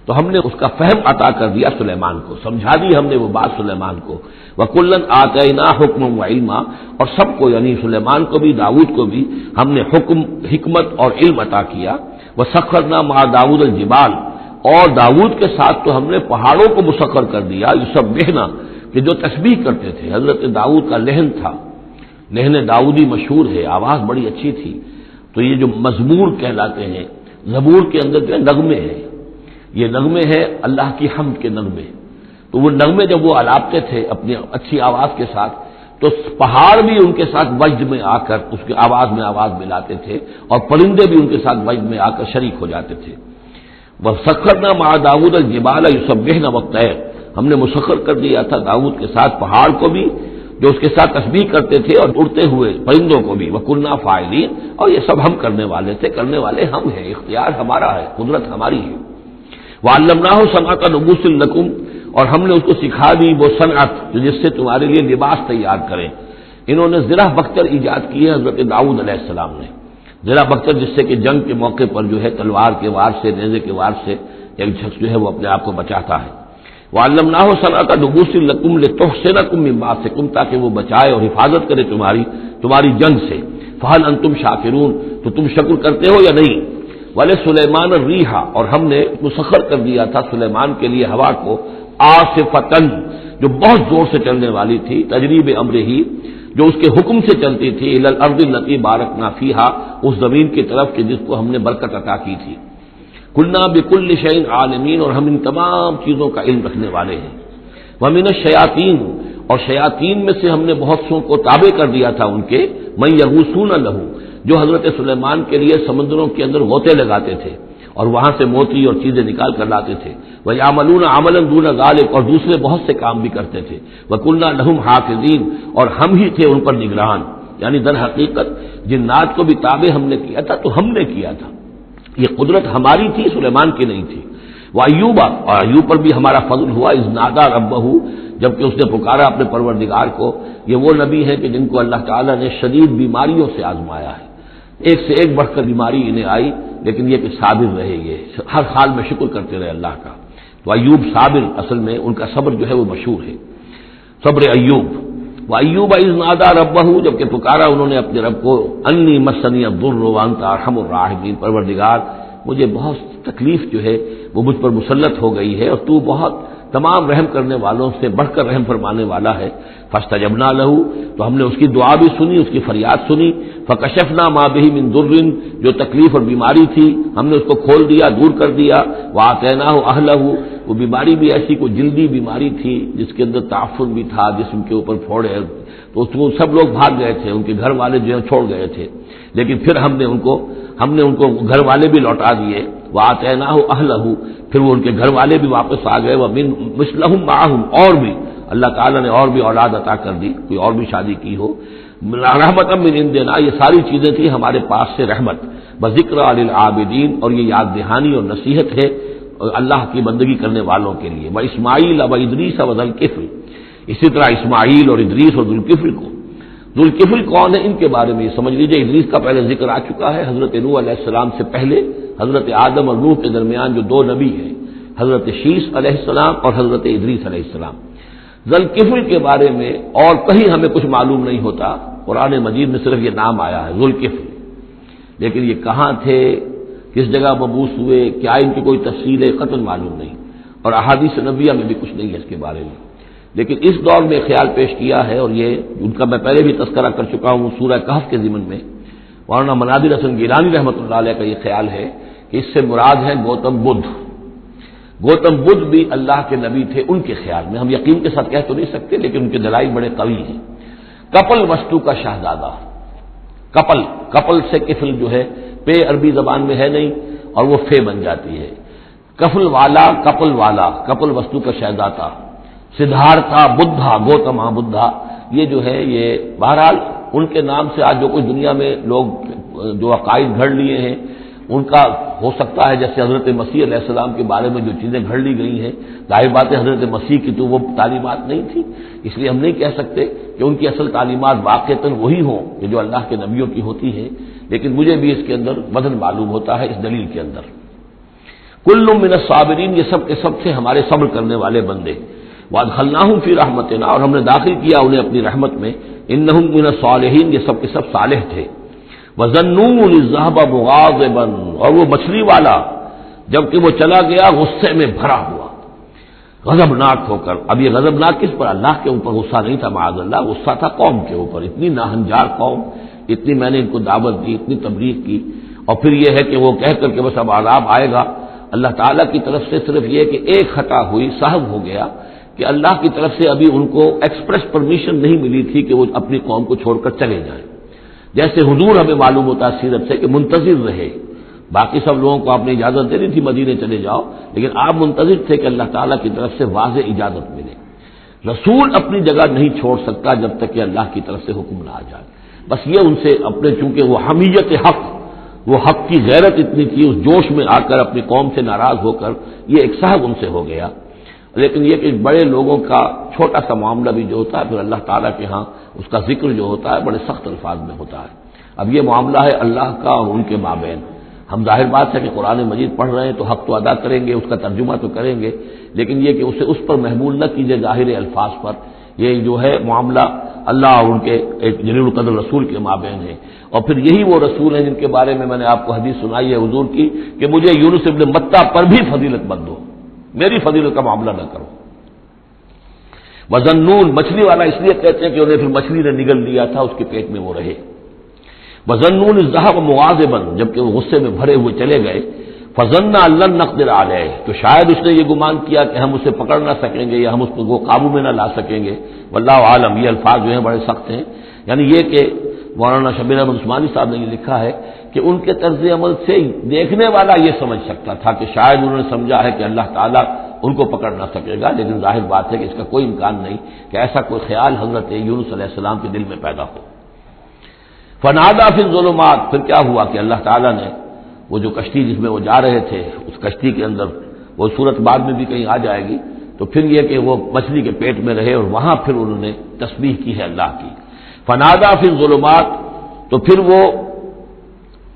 تو ہم نے اس کا فہم عطا کر دیا سلیمان کو، سمجھا دی ہم نے وہ بات سلیمان کو. وَكُلًّا آتَيْنَا حُكْمًا وَعِلْمًا، اور سب کو یعنی سلیمان کو بھی داؤد کو بھی ہم نے حکم، حکمت اور علم عطا کیا. وَسَخَّرْنَا مَعَ داؤد الْجِبَالَ، اور داؤد کے ساتھ تو ہم نے پہاڑوں کو مسخر کر دیا. یسبحنا، کہ جو تسبیح کرتے تھے. حضرت داؤد کا لہن تھا، لہن داؤدی مشہور ہے، آواز بڑی اچھی تھی. تو یہ جو مزمور کہلاتے ہیں، زبور کے اندر جو نغمے ہیں، یہ نغمے ہیں اللہ کی حمد کے نغمے. تو وہ نغمے جب وہ الاپتے تھے اپنی اچھی آواز کے ساتھ، تو پہاڑ بھی ان کے ساتھ وجد میں آ کر اس کی آواز میں آواز ملاتے تھے، اور پرندے بھی ان کے ساتھ وجد میں آ کر شریک ہو جاتے تھے. وَسَخَّرْنَا مَعَ داؤد الْجِبَالَ يُسَبِّحْنَ وَالطَّيْرَ، ہم نے مسخر کر دیا تھا داؤد کے ساتھ پہاڑ کو بھی جو اس کے ساتھ تسبیح کرتے تھے اور اڑتے ہوئے پرندوں کو بھی، وَكُنَّا فَاعِلِينَ، اور یہ سب ہم کرنے والے تھے، کرنے والے ہم ہیں، اختیار ہمارا ہے، قدرت ہماری ہے۔ وَعَلَّمْنَاهُ صَنْعَةَ لُبُوسٍ لَكُمْ، اور ہم نے اس کو سکھا دی وہ صنعت جس سے تمہارے لیے لباس تیار کریں۔ انہوں نے زرہ بختر ایجاد کی ہے حضرت داؤد علیہ السلام نے، زرہ بختر جس سے کہ جنگ کے موقع پر جو ہے تلوار کے وار سے، نیزے کے وار سے ایک شخص جو ہے وہ اپنے آپ کو بچاتا ہے۔ وَعَلَّمْنَاهُ صَنْعَةَ لُبُوسٍ لَكُمْ لِتُحْصِنَكُم مِّن بَأْسِكُمْ، تاکہ وہ بچائے اور حفاظت کرے تمہاری جنگ سے۔ فَهَلْ أَنتُمْ شَاكِرُونَ، تو تم شکر کرتے ہو یا نہیں؟ وَلِسُلَيْمَانَ الرِّيحَ، اور ہم نے مسخر کر دیا تھا سلیمان کے لیے ہوا کو، عاصفۃً، جو بہت زور سے چلنے والی تھی، تجری بِأَمْرِهِ، جو اس کے حکم سے چلتی تھی، إِلَى الْأَرْضِ الَّتِي بَارَكْنَا فِيهَا، اس زمین کی طرف کہ جس کو ہم نے برکت عطا کی تھی۔ كُنَّا بِكُلِّ شَيْءٍ عَالِمِينَ، اور ہم ان تمام چیزوں کا علم رکھنے والے ہیں۔ وَمِنَ الشَّيَاطِينِ، اور شیاطین میں سے ہم نے بہت سو کو تابع کر دیا تھا ان کے، مَن يَغُوصُونَ لَهُ، جو حضرت سلیمان کے لیے سمندروں کے اندر غوطے لگاتے تھے اور وہاں سے موتی اور چیزیں نکال کر لاتے تھے۔ وَيَعْمَلُونَ عَمَلًا دُونَ ذَلِكَ، اور دوسرے بہت سے کام بھی کرتے تھے۔ وَكُنَّا لَهُمْ حَافِظِينَ، اور ہم ہی تھے ان پر نگران، یعنی در حقیقت جنات کو بھی تابع ہم نے کیا تھا، تو ہم نے کیا تھا، یہ قدرت ہماری تھی، سلیمان کی نہیں تھی۔ وَأَيُّوبَ، اور ایوب پر بھی ہمارا فضل ہوا، اذ نادى ربہ، جبکہ اس نے پکارا اپنے پروردگار کو۔ یہ وہ نبی ہیں کہ جن کو اللہ تعالیٰ نے شدید بیماریوں سے آزمایا ہے، ایک سے ایک بڑھ کر بیماری انہیں آئی، لیکن یہ کہ صابر رہے، یہ ہر حال میں شکر کرتے رہے اللہ کا۔ تو ایوب صابر، اصل میں ان کا صبر جو ہے وہ مشہور ہے، صبر ایوب۔ وَأَيُّوبَ إِذْ نَادَىٰ رَبَّهُ، جبکہ پکارا انہوں نے اپنے رب کو، أَنِّي مَسَّنِيَ الضُّرُّ وَأَنتَ أَرْحَمُ الرَّاحِمِينَ، پروردگار مجھے بہت تکلیف جو ہے وہ مجھ پر مسلط ہو گئی ہے، اور تو بہت تمام رحم کرنے والوں سے بڑھ کر رحم فرمانے والا ہے۔ فَاسْتَجَبْنَا لَهُ، تو ہم نے اس کی دعا بھی سنی، اس کی فریاد سنی۔ فَكَشَفْنَا مَا بِهِ مِن ضُرٍّ، جو تکلیف اور بیماری تھی ہم نے اس کو کھول دیا، دور کر دیا۔ وَآتَيْنَاهُ أَهْلَهُ، وہ بیماری بھی ایسی کوئی جلدی بیماری تھی جس کے اندر تعفن بھی تھا، جسم کے اوپر پھوڑے، تو اس کو سب لوگ بھاگ گئے تھے، ان کے گھر والے جو ہے چھوڑ گئے تھے، لیکن پھر ہم نے ان کو گھر والے بھی لوٹا دیے۔ وَآتَيْنَاهُ أَهْلَهُ، پھر وہ ان کے گھر والے بھی واپس آ گئے۔ وَمِن مِثْلَهُم مَّعَهُمْ، اور بھی اللہ تعالیٰ نے اور بھی اولاد عطا کر دی، کوئی اور بھی شادی کی ہو۔ رحمۃ من عندنا، یہ ساری چیزیں تھیں ہمارے پاس سے رحمت۔ وذکریٰ للعابدین، اور یہ یاد دہانی اور نصیحت ہے اللہ کی بندگی کرنے والوں کے لیے۔ واسماعیل وادریس وذوالکفل، اسی طرح اسماعیل اور ادریس اور ذوالکفل کو۔ ذوالکفل کون ہے ان کے بارے میں یہ سمجھ لیجیے، ادریس کا پہلے ذکر آ چکا ہے، حضرت نوح علیہ السلام سے پہلے حضرت آدم اور نوح کے درمیان جو دو نبی ہیں، حضرت شیث علیہ السلام اور حضرت ادریس علیہ السلام۔ ذوالکفل کے بارے میں اور کہیں ہمیں کچھ معلوم نہیں ہوتا، قرآن مجید میں صرف یہ نام آیا ہے ذوالکفل، لیکن یہ کہاں تھے، کس جگہ مبعوث ہوئے، کیا ان کی کوئی تفصیل ہے، قطعاً معلوم نہیں، اور احادیث نبویہ میں بھی کچھ نہیں ہے اس کے بارے میں۔ لیکن اس دور میں خیال پیش کیا ہے، اور یہ ان کا میں پہلے بھی تذکرہ کر چکا ہوں سورہ کہف کے ضمن میں، مولانا منادر حسن گیلانی رحمۃ اللہ علیہ کا یہ خیال ہے کہ اس سے مراد ہے گوتم بدھ۔ گوتم بدھ بھی اللہ کے نبی تھے ان کے خیال میں، ہم یقین کے ساتھ کہہ تو نہیں سکتے، لیکن ان کے دلائل بڑے قوی ہیں۔ کپل وستو کا شہزادہ، کپل سے کفل جو ہے، پے عربی زبان میں ہے نہیں اور وہ فے بن جاتی ہے، کفل والا، کپل وستو کا شہزادہ، سدھارتھا بدھا، گوتما بدھا، یہ جو ہے یہ بہرحال ان کے نام سے آج جو کچھ دنیا میں لوگ جو عقائد گھڑ لیے ہیں، ان کا ہو سکتا ہے جیسے حضرت مسیح علیہ السلام کے بارے میں جو چیزیں گھڑ لی گئی ہیں، ظاہر بات ہے حضرت مسیح کی تو وہ تعلیمات نہیں تھی، اس لیے ہم نہیں کہہ سکتے کہ ان کی اصل تعلیمات واقعتاً وہی ہوں کہ جو اللہ کے نبیوں کی ہوتی ہیں، لیکن مجھے بھی اس کے اندر وزن معلوم ہوتا ہے اس دلیل کے اندر۔ کل من الصابرین، یہ سب کے سب سے ہمارے صبر کرنے والے بندے۔ وادخلناہم فی رحمتنا، اور ہم نے داخل کیا انہیں اپنی رحمت میں۔ انہم من الصالحین، یہ سب کے سب صالح تھے۔ وظنون اذ ذهب مغاضبا، اور وہ مچھلی والا جبکہ وہ چلا گیا غصے میں بھرا ہوا، غضبناک ہو کر۔ اب یہ غضبناک کس پر؟ اللہ کے اوپر غصہ نہیں تھا معاذ اللہ، غصہ تھا قوم کے اوپر، اتنی ناہنجار قوم، اتنی میں نے ان کو دعوت دی، اتنی تبلیغ کی، اور پھر یہ ہے کہ وہ کہہ کر کے بس اب عذاب آئے گا۔ اللہ تعالیٰ کی طرف سے صرف یہ کہ ایک خطا ہوئی، سہو ہو گیا کہ اللہ کی طرف سے ابھی ان کو ایکسپریس پرمیشن نہیں ملی تھی کہ وہ اپنی قوم کو چھوڑ کر چلے جائیں، جیسے حضور ہمیں معلوم ہوتا ہے سیرت سے کہ منتظر رہے، باقی سب لوگوں کو آپ نے اجازت دینی تھی مدینے چلے جاؤ، لیکن آپ منتظر تھے کہ اللہ تعالیٰ کی طرف سے واضح اجازت ملے۔ رسول اپنی جگہ نہیں چھوڑ سکتا جب تک کہ اللہ کی طرف سے حکم نہ آ جائے. بس یہ ان سے اپنے چونکہ وہ حمیت حق، وہ حق کی غیرت اتنی تھی، اس جوش میں آ کر اپنی قوم سے ناراض ہو کر یہ ایک صاحب ان سے ہو گیا. لیکن یہ کہ بڑے لوگوں کا چھوٹا سا معاملہ بھی جو ہوتا ہے پھر اللہ تعالیٰ کے ہاں اس کا ذکر جو ہوتا ہے بڑے سخت الفاظ میں ہوتا ہے. اب یہ معاملہ ہے اللہ کا اور ان کے مابین. ہم ظاہر بات ہے کہ قرآن مجید پڑھ رہے ہیں تو حق تو ادا کریں گے، اس کا ترجمہ تو کریں گے، لیکن یہ کہ اسے اس پر محمول نہ کیجیے ظاہر الفاظ پر. یہ جو ہے معاملہ اللہ اور ان کے ایک جلیل القدر رسول کے مابین ہے. اور پھر یہی وہ رسول ہیں جن کے بارے میں نے آپ کو حدیث سنائی ہے حضور کی کہ مجھے یونس ابن متیٰ پر بھی فضیلت مت دو، میری فضیلت کا معاملہ نہ کرو. وذنون مچھلی والا اس لیے کہتے ہیں کہ انہیں پھر مچھلی نے نگل لیا تھا، اس کے پیٹ میں وہ رہے. وذنون الذهب مغاضبا جبکہ وہ غصے میں بھرے ہوئے چلے گئے. فظن ان لن نقدر علیہ تو شاید اس نے یہ گمان کیا کہ ہم اسے پکڑ نہ سکیں گے یا ہم اس کو قابو میں نہ لا سکیں گے. واللہ عالم یہ الفاظ جو ہیں بڑے سخت ہیں. یعنی یہ کہ مولانا شبیر احمد عثمانی صاحب نے یہ لکھا ہے کہ ان کے طرز عمل سے دیکھنے والا یہ سمجھ سکتا تھا کہ شاید انہوں نے سمجھا ہے کہ اللہ تعالیٰ ان کو پکڑ نہ سکے گا، لیکن ظاہر بات ہے کہ اس کا کوئی امکان نہیں کہ ایسا کوئی خیال حضرت یونس علیہ السلام کے دل میں پیدا ہو. فنادى في الظلمات پھر کیا ہوا کہ اللہ تعالیٰ نے وہ جو کشتی جس میں وہ جا رہے تھے اس کشتی کے اندر وہ صورت بعد میں بھی کہیں آ جائے گی تو پھر یہ کہ وہ مچھلی کے پیٹ میں رہے اور وہاں پھر انہوں نے تسبیح کی ہے اللہ کی. فنادى في الظلمات تو پھر وہ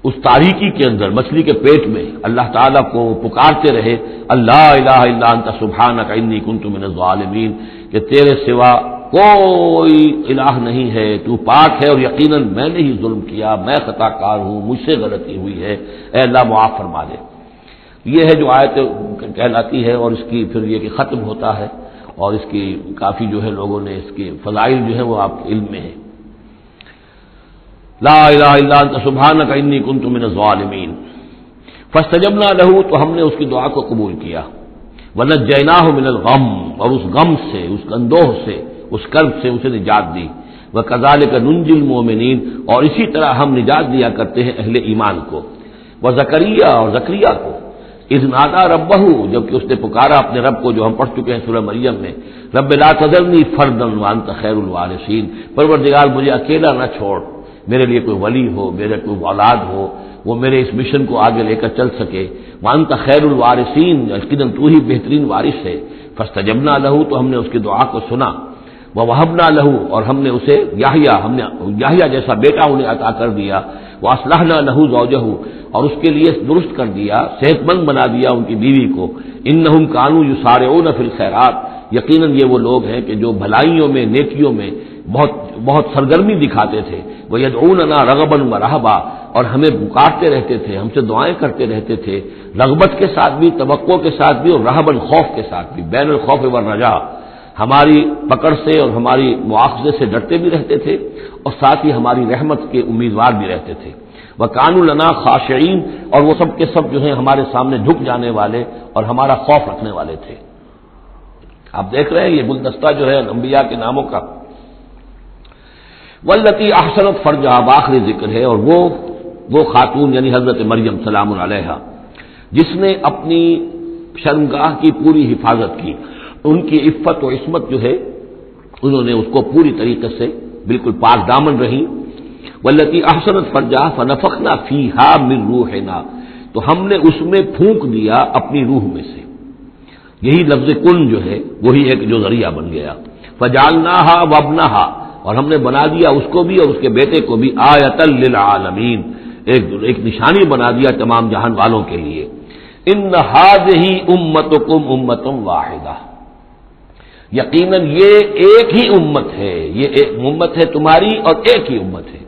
اس تاریکی کے اندر مچھلی کے پیٹ میں اللہ تعالیٰ کو پکارتے رہے اللہ الہ الا انت سبحانک انی کنت من الظالمین کہ تیرے سوا کوئی الہ نہیں ہے، تو پاک ہے اور یقیناً میں نے ہی ظلم کیا، میں خطا کار ہوں، مجھ سے غلطی ہوئی ہے، اے اللہ معاف فرما دے. یہ ہے جو آیت کہلاتی ہے اور اس کی پھر یہ کہ ختم ہوتا ہے اور اس کی کافی جو ہے لوگوں نے اس کی فضائل جو ہے وہ آپ کے علم میں ہے. لا الہ الا انت سبحانک انی کنت من الظالمین فاستجبنا لہ تو ہم نے اس کی دعا کو قبول کیا. ونجیناہ من الغم اور اس غم سے، اس اندوہ سے، اس کرب سے اسے نجات دی. وکذالک ننجی المؤمنین اور اسی طرح ہم نجات دیا کرتے ہیں اہل ایمان کو. وزکریا اور زکریا کو اذ نادى ربہ جبکہ اس نے پکارا اپنے رب کو جو ہم پڑھ چکے ہیں سورہ مریم میں رب لا تذرنی فردا وانت خیر الوارثین پروردگار مجھے اکیلا نہ چھوڑ، میرے لیے کوئی ولی ہو، میرے کوئی اولاد ہو، وہ میرے اس مشن کو آگے لے کر چل سکے. وانت خیر الوارثین یقیناً تو ہی بہترین وارث ہے. فاستجبنا لہ تو ہم نے اس کی دعا کو سنا. ووہبنا لہ اور ہم نے اسے یحییٰ جیسا بیٹا انہیں عطا کر دیا. واصلحنا لہ زوجہ اور اس کے لیے درست کر دیا، صحت مند بنا دیا ان کی بیوی کو. انہم کانوا یسارعون فی الخیرات یقیناً یہ وہ لوگ ہیں کہ جو بھلائیوں میں نیکیوں میں بہت سرگرمی دکھاتے تھے. وَيَدْعُونَنَا رَغَبًا وَرَهْبًا اور ہمیں پکارتے رہتے تھے، ہم سے دعائیں کرتے رہتے تھے، رغبت کے ساتھ بھی، توقع کے ساتھ بھی، اور رہباً خوف کے ساتھ بھی. بین الخوف والرجاء ہماری پکڑ سے اور ہماری مواخذے سے ڈرتے بھی رہتے تھے اور ساتھ ہی ہماری رحمت کے امیدوار بھی رہتے تھے. وَكَانُوا لَنَا خَاشِعِينَ اور وہ سب کے سب جو ہیں ہمارے سامنے جھک جانے والے اور ہمارا خوف رکھنے والے تھے. آپ دیکھ رہے ہیں یہ گلدستہ جو ہے انبیاء کے ناموں کا. واللتی احسنت فرجہا آخری ذکر ہے اور وہ خاتون یعنی حضرت مریم سلام علیہا جس نے اپنی شرمگاہ کی پوری حفاظت کی، ان کی عفت و عصمت جو ہے انہوں نے اس کو پوری طریقے سے بالکل پاک دامن رہی. واللتی احسنت فرجہا فنفخنا فیہا من روحنا تو ہم نے اس میں پھونک دیا اپنی روح میں سے. یہی لفظ کن جو ہے وہی ایک جو ذریعہ بن گیا. فجعلناہا وابنہا اور ہم نے بنا دیا اس کو بھی اور اس کے بیٹے کو بھی آیۃ للعالمین ایک نشانی بنا دیا تمام جہان والوں کے لیے. ان ہذہ امتکم امۃ واحدہ یقیناً یہ ایک ہی امت ہے، یہ ایک امت ہے تمہاری اور ایک ہی امت ہے.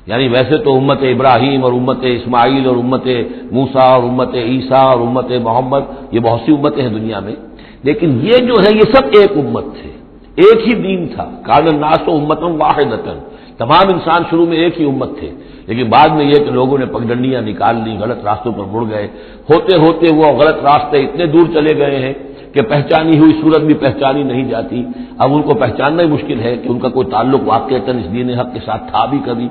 یعنی ویسے تو امت ابراہیم اور امت اسماعیل اور امت موسیٰ اور امت عیسیٰ اور امت محمد یہ بہت سی امتیں ہیں دنیا میں، لیکن یہ جو ہے یہ سب ایک امت تھے، ایک ہی دین تھا. کان الناس امۃ واحدۃ تمام انسان شروع میں ایک ہی امت تھے، لیکن بعد میں یہ کہ لوگوں نے پگڈنڈیاں نکال لی، غلط راستوں پر مڑ گئے، ہوتے ہوتے وہ غلط راستے اتنے دور چلے گئے ہیں کہ پہچانی ہوئی صورت بھی پہچانی نہیں جاتی. اب ان کو پہچاننا ہی مشکل ہے کہ ان کا کوئی تعلق واقعتاً اس دین حق کے ساتھ تھا بھی کبھی.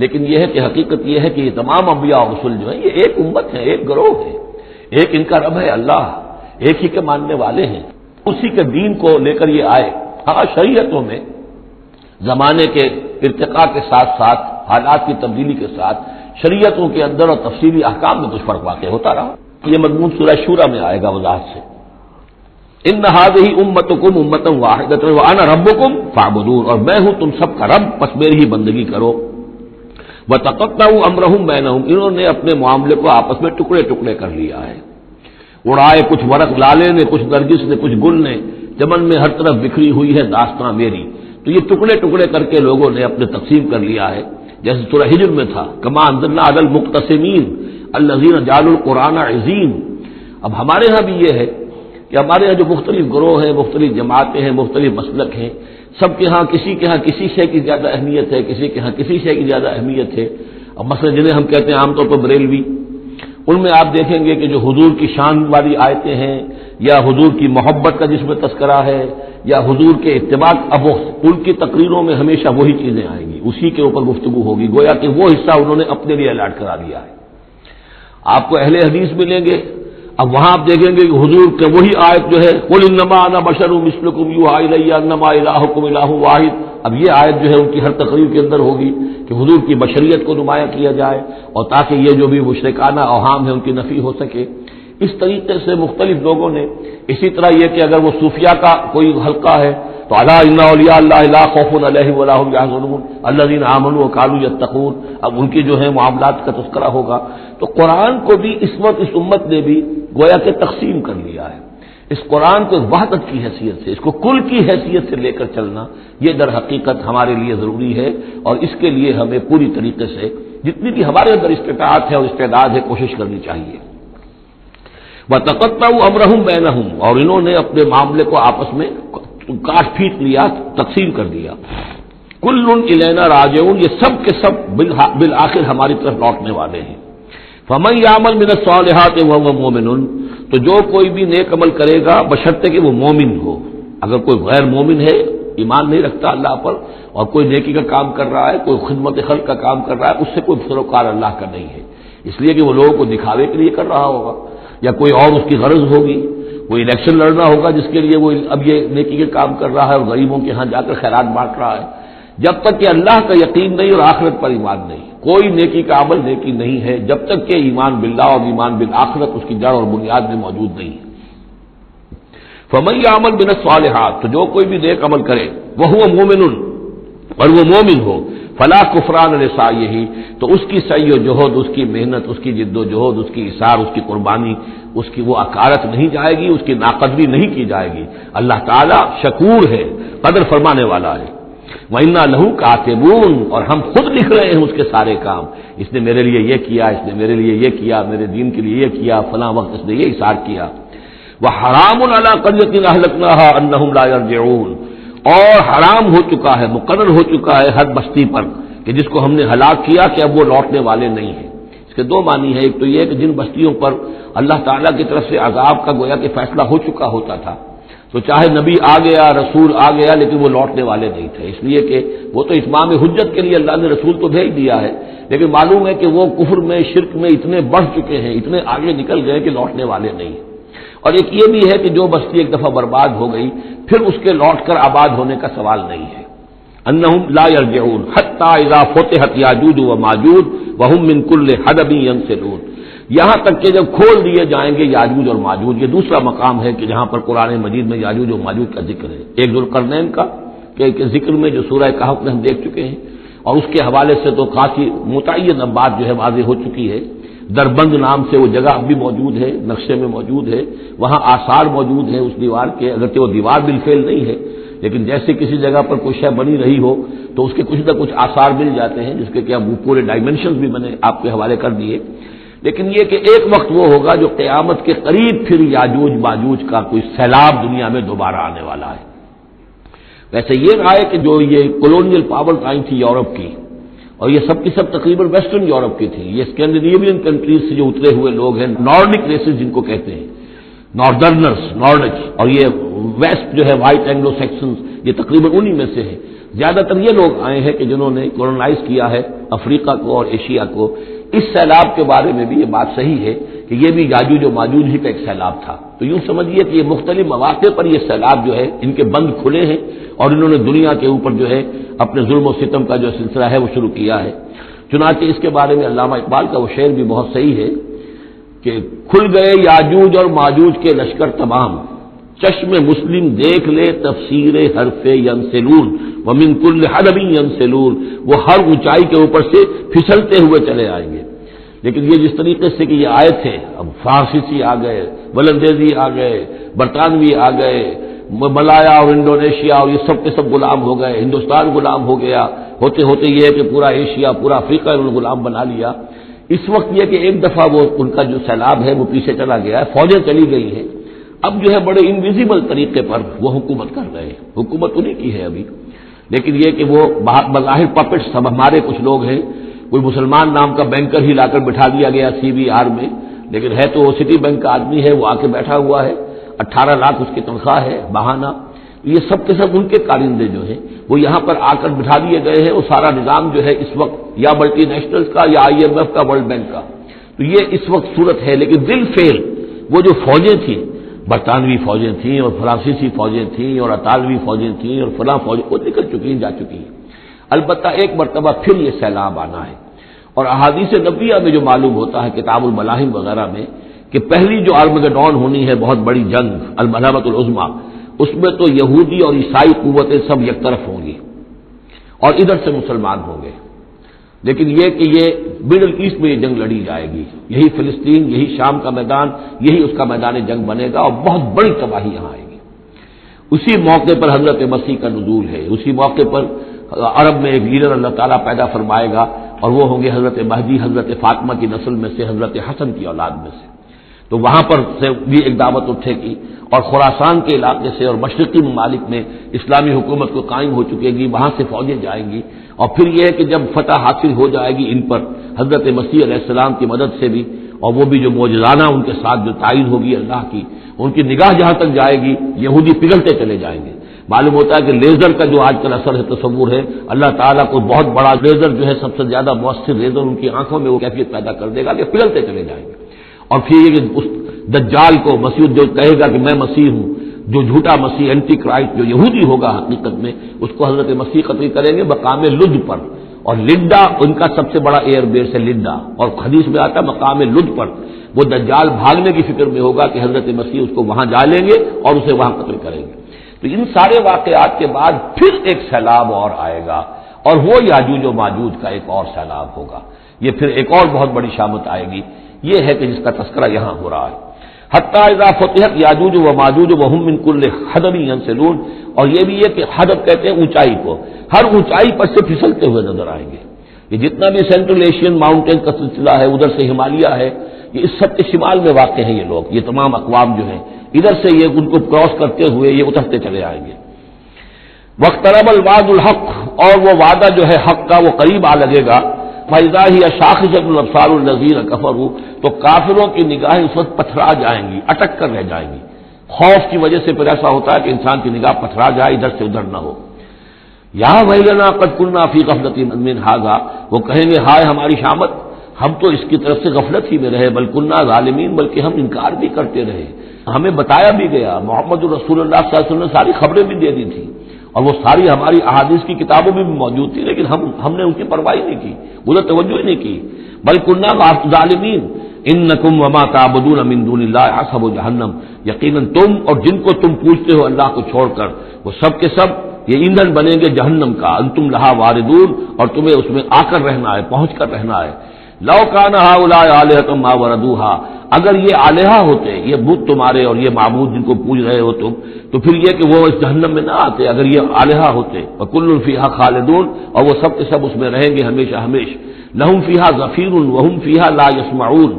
لیکن یہ ہے کہ حقیقت یہ ہے کہ یہ تمام انبیاء اور رسول جو ہیں یہ ایک امت ہے، ایک گروہ ہے، ایک ان کا رب ہے اللہ، ایک ہی کے ماننے والے ہیں، اسی کے دین کو لے کر یہ آئے. ہاں شریعتوں میں زمانے کے ارتقاء کے ساتھ ساتھ حالات کی تبدیلی کے ساتھ شریعتوں کے اندر اور تفصیلی احکام میں کچھ فرق واقع ہوتا رہا. یہ مضمون سورہ شورى میں آئے گا وضاحت سے. ان هذه امتکم امۃ واحدۃ وانا ربکم فاعبدون، اور میں ہوں تم سب کا رب، بس میری ہی بندگی کرو. وتقطعوا امرهم بینہم، انہوں نے اپنے معاملے کو آپس میں ٹکڑے ٹکڑے کر لیا ہے. اڑائے کچھ ورق لالے نے، کچھ نرگس نے، کچھ گل نے، چمن میں ہر طرف بکھری ہوئی ہے داستاں میری. تو یہ ٹکڑے ٹکڑے کر کے لوگوں نے اپنے تقسیم کر لیا ہے، جیسے سورہ ہجر میں تھا کما انزلنا علی المقتسمین الذین جعلوا القرآن عظیم. اب ہمارے ہاں بھی یہ ہے کہ ہمارے ہاں جو مختلف گروہ ہیں، مختلف جماعتیں ہیں، مختلف مسلک ہیں، سب کے ہاں کسی شے کی زیادہ اہمیت ہے، کسی کے ہاں کسی شے کی زیادہ اہمیت ہے. اب مثلا جنہیں ہم کہتے ہیں عام طور پر بریلوی، ان میں آپ دیکھیں گے کہ جو حضور کی شان والی آیتیں ہیں یا حضور کی محبت کا جس میں تذکرہ ہے یا حضور کے اتباع، اب ان کی تقریروں میں ہمیشہ وہی چیزیں آئیں گی، اسی کے اوپر گفتگو ہوگی، گویا کہ وہ حصہ انہوں نے اپنے لیے الاٹ کرا دیا ہے. آپ کو اہل حدیث ملیں گے، اب وہاں آپ دیکھیں گے کہ حضور کے وہی آیت جو ہے قل انما انا بشر مثلکم یوحی الی انما الہکم الہ واحد، اب یہ آیت جو ہے ان کی ہر تقریر کے اندر ہوگی کہ حضور کی بشریت کو نمایاں کیا جائے اور تاکہ یہ جو بھی مشرکانہ اوہام ہے ان کی نفی ہو سکے. اس طریقے سے مختلف لوگوں نے، اسی طرح یہ کہ اگر وہ صوفیاء کا کوئی حلقہ ہے تو الا ان اولیاء اللہ لا خوف علیہم ولا هم يحزنون الذین آمنوا وكانوا يتقون، اب ان کی جو ہے معاملات کا تذکرہ ہوگا. تو قرآن کو بھی اس وقت اس امت نے بھی گویا کہ تقسیم کر لیا ہے. اس قرآن کو وحدت کی حیثیت سے، اس کو کل کی حیثیت سے لے کر چلنا، یہ در حقیقت ہمارے لیے ضروری ہے، اور اس کے لیے ہمیں پوری طریقے سے جتنی بھی ہمارے اندر استطاعت ہے اور استعداد ہے کوشش کرنی چاہیے. وَتَقَطَّعُوا أَمْرَهُمْ بَيْنَهُمْ، اور انہوں نے اپنے معاملے کو آپس میں کاٹ پھینٹ لیا، تقسیم کر دیا. كُلٌّ إِلَيْنَا راجعون، یہ سب کے سب بالآخر ہماری طرف لوٹنے والے ہیں. فَمَن يَعْمَلْ مِنَ الصَّالِحَاتِ وَهُوَ مُؤْمِنٌ، تو جو کوئی بھی نیک عمل کرے گا بشرطے کہ وہ مومن ہو. اگر کوئی غیر مومن ہے، ایمان نہیں رکھتا اللہ پر، اور کوئی نیکی کا کام کر رہا ہے، کوئی خدمت خلق کا کام کر رہا ہے، اس سے کوئی سروکار اللہ کا نہیں ہے، اس لیے کہ وہ لوگوں کو دکھاوے کے لیے کر رہا ہوگا، یا کوئی اور اس کی غرض ہوگی، کوئی الیکشن لڑنا ہوگا جس کے لیے وہ اب یہ نیکی کے کام کر رہا ہے اور غریبوں کے ہاں جا کر خیرات بانٹ رہا ہے. جب تک کہ اللہ کا یقین نہیں اور آخرت پر ایمان نہیں، کوئی نیکی کا عمل نیکی نہیں ہے جب تک کہ ایمان باللہ اور ایمان بالآخرت اس کی جڑ اور بنیاد میں موجود نہیں ہے. فَمَن يَعْمَلْ مِنَ الصَّالِحَاتِ، تو جو کوئی بھی نیک عمل کرے وَهُوَ مُؤْمِنٌ، اور وہ مومن ہو، فَلَا كُفْرَانَ لِسَعْيِهِ، تو اس کی سعی و جہد، اس کی محنت، اس کی جد و جہد، اس کی اثار، اس کی قربانی، اس کی وہ اکارت نہیں جائے گی، اس کی ناقدری نہیں کی جائے گی. اللہ تعالیٰ شکور ہے، قدر فرمانے والا ہے. وَإِنَّا لَهُ كَاتِبُونَ، اور ہم خود لکھ رہے ہیں اس کے سارے کام. اس نے میرے لیے یہ کیا، اس نے میرے لیے یہ کیا، میرے دین کے لیے یہ کیا، فلاں وقت اس نے یہ اثار کیا. وَحَرَامٌ عَلَىٰ قَرْيَةٍ أَهْلَكْنَاهَا أَنَّهُمْ لَا يَرْجِعُونَ، اور حرام ہو چکا ہے، مقرر ہو چکا ہے ہر بستی پر کہ جس کو ہم نے ہلاک کیا کہ اب وہ لوٹنے والے نہیں ہیں. اس کے دو معنی ہیں، ایک تو یہ کہ جن بستیوں پر اللہ تعالیٰ کی طرف سے عذاب کا گویا کہ فیصلہ ہو چکا ہوتا تھا، تو چاہے نبی آ گیا، رسول آ گیا، لیکن وہ لوٹنے والے نہیں تھے، اس لیے کہ وہ تو اتمام حجت کے لیے اللہ نے رسول تو بھیج دیا ہے، لیکن معلوم ہے کہ وہ کفر میں، شرک میں اتنے بڑھ چکے ہیں، اتنے آگے نکل گئے کہ لوٹنے والے نہیں. اور ایک یہ بھی ہے کہ جو بستی ایک دفعہ برباد ہو گئی پھر اس کے لوٹ کر آباد ہونے کا سوال نہیں ہے. انہم لا یرجعون حتی اذا فتحت یاجوج و ماجوج وہم من کل حدب ینسلون، یہاں تک کہ جب کھول دیے جائیں گے یاجوج اور ماجوج. یہ دوسرا مقام ہے کہ جہاں پر قرآن مجید میں یاجوج و ماجوج کا ذکر ہے. ایک ذوالقرنین کا کہ ذکر میں جو سورہ کہف میں ہم دیکھ چکے ہیں، اور اس کے حوالے سے تو خاصی متعین بات جو ہے واضح ہو چکی ہے. دربند نام سے وہ جگہ اب بھی موجود ہے، نقشے میں موجود ہے، وہاں آثار موجود ہیں اس دیوار کے، اگرچہ وہ دیوار بالفعل نہیں ہے، لیکن جیسے کسی جگہ پر کوئی شے بنی رہی ہو تو اس کے کچھ نہ کچھ آثار مل جاتے ہیں، جس کے کہ اب پورے ڈائمنشنز بھی میں نے آپ کے حوالے کر دیے. لیکن یہ کہ ایک وقت وہ ہوگا جو قیامت کے قریب پھر یاجوج ماجوج کا کوئی سیلاب دنیا میں دوبارہ آنے والا ہے. ویسے یہ رہا ہے کہ جو یہ کولونیل پاور آئی تھی یورپ کی، اور یہ سب کی سب تقریباً ویسٹرن یورپ کی تھی، یہ اسکینڈینیوین کنٹریز سے جو اترے ہوئے لوگ ہیں، نارڈک ریسز جن کو کہتے ہیں، ناردرنرز، نارڈک، اور یہ ویسٹ جو ہے وائٹ اینگلو سیکسنز، یہ تقریباً انہی میں سے ہے. زیادہ تر یہ لوگ آئے ہیں کہ جنہوں نے کولونائز کیا ہے افریقہ کو اور ایشیا کو. اس سیلاب کے بارے میں بھی یہ بات صحیح ہے کہ یہ بھی یاجوج و ماجوج ہی کا ایک سیلاب تھا. تو یوں سمجھیے کہ یہ مختلف مواقع پر یہ سیلاب جو ہے ان کے بند کھلے ہیں اور انہوں نے دنیا کے اوپر جو ہے اپنے ظلم و ستم کا جو سلسلہ ہے وہ شروع کیا ہے۔ چنانچہ اس کے بارے میں علامہ اقبال کا وہ شعر بھی بہت صحیح ہے کہ کھل گئے یاجوج اور ماجوج کے لشکر تمام، چشم مسلم دیکھ لے تفسیر حرف ینسلون ومن کل حدب ینسلون، وہ ہر اونچائی کے اوپر سے پھسلتے ہوئے چلے آئیں گے۔ لیکن یہ جس طریقے سے کہ یہ آئے تھے، اب فارسی آ گئے، ولندیزی آ گئے، برطانوی آ گئے، ملایا اور انڈونیشیا اور یہ سب کے سب غلام ہو گئے، ہندوستان غلام ہو گیا، ہوتے ہوتے یہ ہے کہ پورا ایشیا پورا افریقہ انہوں نے غلام بنا لیا۔ اس وقت یہ کہ ایک دفعہ وہ ان کا جو سیلاب ہے وہ پیچھے چلا گیا ہے، فوجیں چلی گئی ہیں، اب جو ہے بڑے انویزیبل طریقے پر وہ حکومت کر رہے ہیں، حکومت انہیں کی ہے ابھی، لیکن یہ کہ وہ بظاہر پپٹ سب ہمارے کچھ لوگ ہیں، کوئی مسلمان نام کا بینکر ہی لا کر بٹھا دیا گیا CBR میں، لیکن ہے تو وہ سٹی بینک کا آدمی ہے، وہ آ کے بیٹھا ہوا ہے، 18 لاکھ اس کی تنخواہ ہے بہانہ۔ یہ سب کے سب ان کے کارندے جو ہیں وہ یہاں پر آ کر بٹھا دیے گئے ہیں، وہ سارا نظام جو ہے اس وقت یا ملٹی نیشنلز کا یا IMF کا، ورلڈ بینک کا، تو یہ اس وقت صورت ہے۔ لیکن بالفعل وہ جو فوجیں تھیں، برطانوی فوجیں تھیں اور فرانسیسی فوجیں تھیں اور اطالوی فوجیں تھیں اور فلاں فوجیں، وہ نکل چکی ہیں، جا چکی ہیں۔ البتہ ایک مرتبہ پھر یہ سیلاب آنا ہے، اور احادیث نبویہ میں جو معلوم ہوتا ہے کتاب الملاحم وغیرہ میں کہ پہلی جو آرمگڈون ہونی ہے، بہت بڑی جنگ الملحمۃ العظمیٰ، اس میں تو یہودی اور عیسائی قوتیں سب یک طرف ہوں گی اور ادھر سے مسلمان ہوں گے، لیکن یہ کہ یہ مڈل ایسٹ میں یہ جنگ لڑی جائے گی، یہی فلسطین، یہی شام کا میدان، یہی اس کا میدان جنگ بنے گا اور بہت بڑی تباہی یہاں آئے گی۔ اسی موقع پر حضرت مسیح کا نزول ہے، اسی موقع پر عرب میں ایک لیڈر اللہ تعالیٰ پیدا فرمائے گا اور وہ ہوں گے حضرت مہدی، حضرت فاطمہ کی نسل میں سے، حضرت حسن کی اولاد میں سے۔ تو وہاں پر سے بھی ایک دعوت اٹھے گی اور خراسان کے علاقے سے اور مشرقی ممالک میں اسلامی حکومت کو قائم ہو چکے گی، وہاں سے فوجیں جائیں گی، اور پھر یہ ہے کہ جب فتح حاصل ہو جائے گی ان پر حضرت مسیح علیہ السلام کی مدد سے بھی، اور وہ بھی جو معجزانہ ان کے ساتھ جو تائید ہوگی اللہ کی، ان کی نگاہ جہاں تک جائے گی یہودی پگھلتے چلے جائیں گے۔ معلوم ہوتا ہے کہ لیزر کا جو آج کل اثر ہے، تصور ہے، اللہ تعالیٰ کو بہت بڑا لیزر جو ہے سب سے زیادہ مؤثر لیزر ان کی آنکھوں میں وہ کیفیت پیدا کر دے گا کہ پگھلتے چلے جائیں گے۔ اور پھر یہ کہ اس دجال کو مسیح جو کہے گا کہ میں مسیح ہوں، جو جھوٹا مسیح اینٹی کرائسٹ جو یہودی ہوگا حقیقت میں، اس کو حضرت مسیح قتل کریں گے مقام لد پر، اور لڈا ان کا سب سے بڑا ایئر بیس ہے لڈا، اور حدیث میں آتا ہے مقام لد پر وہ دجال بھاگنے کی فکر میں ہوگا کہ حضرت مسیح اس کو وہاں جا لیں گے اور اسے وہاں قتل کریں گے۔ تو ان سارے واقعات کے بعد پھر ایک سیلاب اور آئے گا، اور وہ یاجوج و ماجوج کا ایک اور سیلاب ہوگا، یہ پھر ایک اور بہت بڑی شامت آئے گی، یہ ہے کہ جس کا تذکرہ یہاں ہو رہا ہے۔ حتی اذا فتحت یاجوج و ماجوج وهم من کل حدب ینسلون، اور یہ بھی ہے کہ حدب کہتے ہیں اونچائی کو، ہر اونچائی پر سے پھسلتے ہوئے نظر آئیں گے۔ یہ جتنا بھی سینٹرل ایشین ماؤنٹین کا سلسلہ ہے، ادھر سے ہمالیہ ہے، یہ اس سب کے شمال میں واقع ہیں یہ لوگ، یہ تمام اقوام جو ہیں ادھر سے یہ ان کو کراس کرتے ہوئے یہ اترتے چلے آئیں گے۔ واقترب الوعد الحق، اور وہ وعدہ جو ہے حق کا وہ قریب آ لگے گا۔ فَإِذَا هِيَ شَاخِصَةٌ أَبْصَارُ الَّذِينَ كَفَرُوا، تو کافروں کی نگاہیں اس وقت پتھرا جائیں گی، اٹک کر رہ جائیں گی۔ خوف کی وجہ سے پھر ایسا ہوتا ہے کہ انسان کی نگاہ پتھرا جائے، ادھر سے ادھر نہ ہو۔ یا ویلنا قد كنا فی غفلۃ من ھذا، وہ کہیں گے ہائے ہماری شامت، ہم تو اس کی طرف سے غفلت ہی میں رہے، بل كنا ظالمین، بلکہ ہم انکار بھی کرتے رہے، ہمیں بتایا بھی گیا، محمد رسول اللہ صلی اللہ علیہ وسلم نے ساری خبریں بھی دے دی تھی، اور وہ ساری ہماری احادیث کی کتابوں میں بھی موجود تھی، لیکن ہم نے ان کی پرواہ نہیں کی، ادھر توجہ ہی نہیں کی۔ بل كنا ظالمین انکم وما تعبدون من دون اللہ حسب جہنم، یقیناً تم اور جن کو تم پوچھتے ہو اللہ کو چھوڑ کر، وہ سب کے سب یہ ایندھن بنیں گے جہنم کا، انتم لہا واردون، اور تمہیں اس میں آ کر رہنا ہے، پہنچ کر رہنا ہے۔ لو کان ہؤلاء آلہۃ ما وردوها، اگر یہ آلہہ ہوتے، یہ بت تمہارے اور یہ معبود جن کو پوج رہے ہو تم، تو پھر یہ کہ وہ اس جہنم میں نہ آتے اگر یہ آلہہ ہوتے۔ وکل فیہا خالدون، اور وہ سب کے سب اس میں رہیں گے ہمیشہ ہمیش۔ لہم فیہا زفیر وہم فیہا لا یسمعون،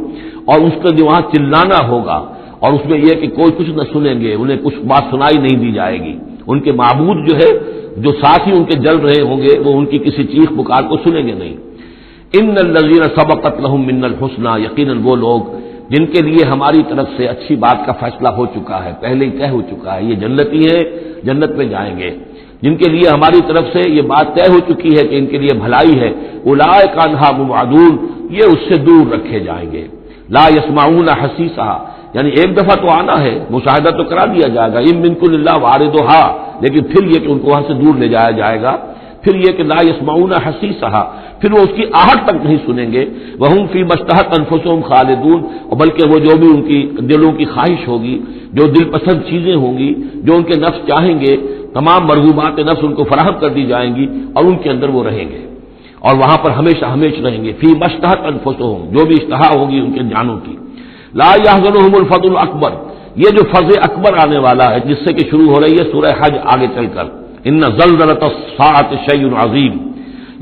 اور اس کا جو وہاں چلانا ہوگا، اور اس میں یہ کہ کوئی کچھ نہ سنیں گے، انہیں کچھ بات سنائی نہیں دی جائے گی، ان کے معبود جو ہے جو ساتھ ہی ان کے جل رہے ہوں گے وہ ان کی کسی چیخ پکار کو سنیں گے نہیں۔ ان الذین سبقت لهم من الحسنى، یقیناً وہ لوگ جن کے لیے ہماری طرف سے اچھی بات کا فیصلہ ہو چکا ہے، پہلے ہی طے ہو چکا ہے، یہ جنتی ہیں، جنت میں جائیں گے، جن کے لیے ہماری طرف سے یہ بات طے ہو چکی ہے کہ ان کے لیے بھلائی ہے، اولئک عنہا مبعدون، یہ اس سے دور رکھے جائیں گے۔ لا یسمعون حسیسھا، یعنی ایک دفعہ تو آنا ہے، مشاہدہ تو کرا دیا جائے گا، ان منکم الا واردھا، لیکن پھر یہ کہ ان کو وہاں سے دور لے جایا جائے گا، پھر یہ کہ لا یسمعون حسیسھا، پھر وہ اس کی آہٹ تک نہیں سنیں گے، وہم فی مشتہت انفسہم خالدون، اور بلکہ وہ جو بھی ان کی دلوں کی خواہش ہوگی، جو دل پسند چیزیں ہوں گی، جو ان کے نفس چاہیں گے، تمام مرغوبات نفس ان کو فراہم کر دی جائیں گی اور ان کے اندر وہ رہیں گے، اور وہاں پر ہمیشہ ہمیشہ رہیں گے، فی مشتہت انفسہم، جو بھی اشتہا ہوگی ان کے جانوں کی۔ لا یحزنہم الفزع الاکبر، یہ جو فضع اکبر آنے والا ہے جس سے کہ شروع ہو رہی ہے سورہ حج آگے چل کر، ان زلزلۃ الساعۃ شیء عظیم،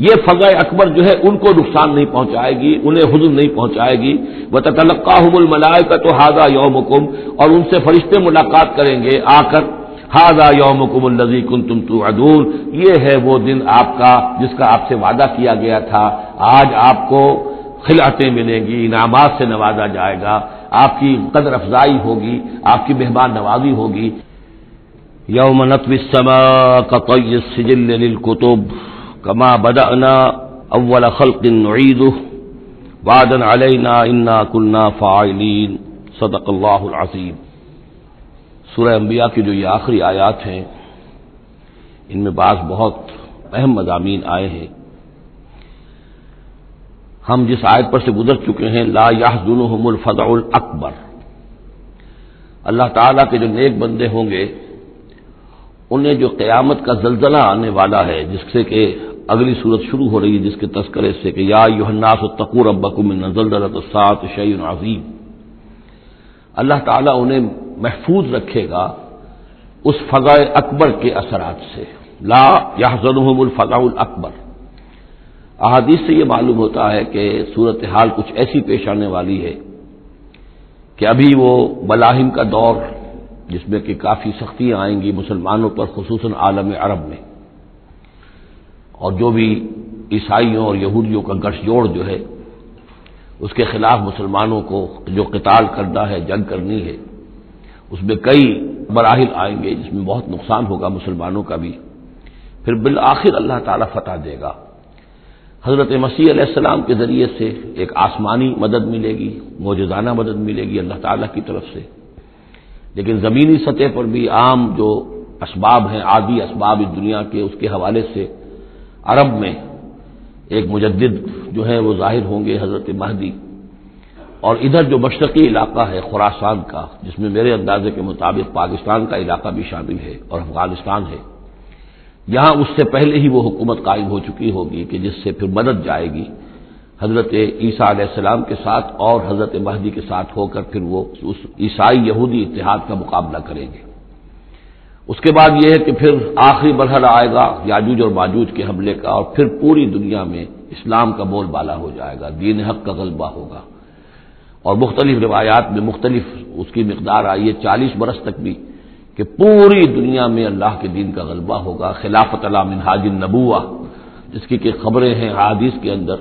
یہ فضع اکبر جو ہے ان کو نقصان نہیں پہنچائے گی، انہیں حزن نہیں پہنچائے گی، وتتلقاہم الملائکۃ ھذا یومکم، اور ان سے فرشتے ملاقات کریں گے آ کر، ھذا یومکم الذی کنتم توعدون، یہ ہے وہ دن آپ کا جس کا آپ سے وعدہ کیا گیا تھا، آج آپ کو خلعتیں ملیں گی، انعامات سے نوازا جائے گا، آپ کی قدر افزائی ہوگی، آپ کی مہمان نوازی ہوگی۔ یوم نطوی السماء کطی السجل للکتب کما بدأنا اول خلق نعیدہ وعدا علینا انا کنا فاعلین، صدق اللہ العظیم۔ سورہ انبیاء کی جو یہ آخری آیات ہیں، ان میں بعض بہت اہم مضامین آئے ہیں۔ ہم جس آیت پر سے گزر چکے ہیں، لا یحزنہم الفزع الاکبر، اللہ تعالیٰ کے جو نیک بندے ہوں گے انہیں جو قیامت کا زلزلہ آنے والا ہے، جس سے کہ اگلی صورت شروع ہو رہی ہے جس کے تذکرے سے کہ یا ایھا الناس اتقوا ربکم ان زلزلۃ الساعۃ شیء عظیم، اللہ تعالیٰ انہیں محفوظ رکھے گا اس فزع اکبر کے اثرات سے۔ لا یحزنہم الفزع الاکبر، احادیث سے یہ معلوم ہوتا ہے کہ صورتحال کچھ ایسی پیش آنے والی ہے کہ ابھی وہ ملاحم کا دور، جس میں کہ کافی سختیاں آئیں گی مسلمانوں پر، خصوصاً عالم عرب میں، اور جو بھی عیسائیوں اور یہودیوں کا گٹھ جوڑ جو ہے اس کے خلاف مسلمانوں کو جو قتال کرنا ہے، جنگ کرنی ہے، اس میں کئی مراحل آئیں گے جس میں بہت نقصان ہوگا مسلمانوں کا بھی، پھر بالآخر اللہ تعالیٰ فتح دے گا۔ حضرت مسیح علیہ السلام کے ذریعے سے ایک آسمانی مدد ملے گی، معجزانہ مدد ملے گی اللہ تعالیٰ کی طرف سے، لیکن زمینی سطح پر بھی عام جو اسباب ہیں، عادی اسباب اس دنیا کے، اس کے حوالے سے عرب میں ایک مجدد جو ہے وہ ظاہر ہوں گے، حضرت مہدی، اور ادھر جو مشرقی علاقہ ہے خراسان کا، جس میں میرے اندازے کے مطابق پاکستان کا علاقہ بھی شامل ہے اور افغانستان ہے، یہاں اس سے پہلے ہی وہ حکومت قائم ہو چکی ہوگی کہ جس سے پھر مدد جائے گی حضرت عیسیٰ علیہ السلام کے ساتھ اور حضرت مہدی کے ساتھ ہو کر، پھر وہ اس عیسائی یہودی اتحاد کا مقابلہ کریں گے۔ اس کے بعد یہ ہے کہ پھر آخری مرحلہ آئے گا یاجوج اور ماجوج کے حملے کا، اور پھر پوری دنیا میں اسلام کا بول بالا ہو جائے گا، دین حق کا غلبہ ہوگا، اور مختلف روایات میں مختلف اس کی مقدار آئی ہے، 40 برس تک بھی، کہ پوری دنیا میں اللہ کے دین کا غلبہ ہوگا، خلافت علی منہاج النبوہ، جس کی کہ خبریں ہیں حدیث کے اندر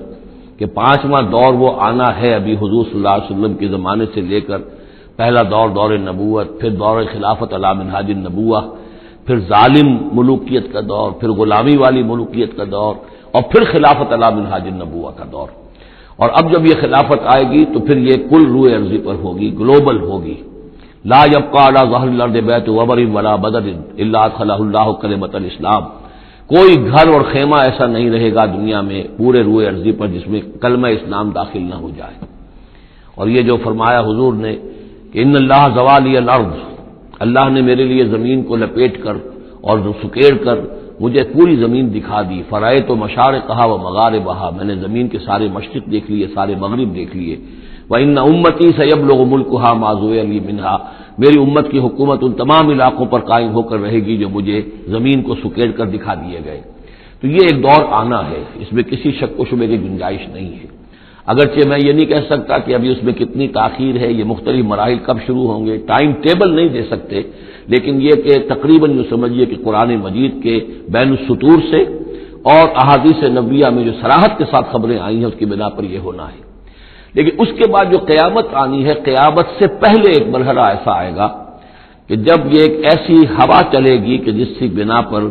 کہ 5واں دور وہ آنا ہے ابھی حضور صلی اللہ علیہ وسلم کے زمانے سے لے کر، پہلا دور دور نبوت، پھر دور خلافت علی منہاج النبوہ، پھر ظالم ملوکیت کا دور، پھر غلامی والی ملوکیت کا دور، اور پھر خلافت علی منہاج النبوہ کا دور۔ اور اب جب یہ خلافت آئے گی تو پھر یہ کل روئے ارضی پر ہوگی، گلوبل ہوگی۔ لا یبقى علی ظہر الارض بیت وبر ولا بدر الا ادخلہ اللہ کلمۃ الاسلام، کوئی گھر اور خیمہ ایسا نہیں رہے گا دنیا میں پورے روئے ارضی پر جس میں کلمہ اسلام داخل نہ ہو جائے۔ اور یہ جو فرمایا حضور نے کہ ان اللہ زوالی الارض، اللہ نے میرے لیے زمین کو لپیٹ کر اور سکیڑ کر مجھے پوری زمین دکھا دی، فرأیت مشارقہا و مغاربہا، میں نے زمین کے سارے مشرق دیکھ لیے، سارے مغرب دیکھ لیے، وَإِنَّ أُمَّتِي سَيَبْلُغُ مُلْكُهَا مَا زُوِّيَ لِي مِنْهَا، میری امت کی حکومت ان تمام علاقوں پر قائم ہو کر رہے گی جو مجھے زمین کو سکیڑ کر دکھا دیے گئے۔ تو یہ ایک دور آنا ہے، اس میں کسی شک و شبے کی گنجائش نہیں ہے، اگرچہ میں یہ نہیں کہہ سکتا کہ ابھی اس میں کتنی تاخیر ہے، یہ مختلف مراحل کب شروع ہوں گے، ٹائم ٹیبل نہیں دے سکتے، لیکن یہ کہ تقریباً یوں سمجھیے کہ قرآن مجید کے بین السطور سے اور احادیث نبویہ میں جو صراحت کے ساتھ خبریں آئی ہیں اس کی بنا پر یہ ہونا ہے۔ لیکن اس کے بعد جو قیامت آنی ہے، قیامت سے پہلے ایک مرحلہ ایسا آئے گا کہ جب یہ ایک ایسی ہوا چلے گی کہ جس کی بنا پر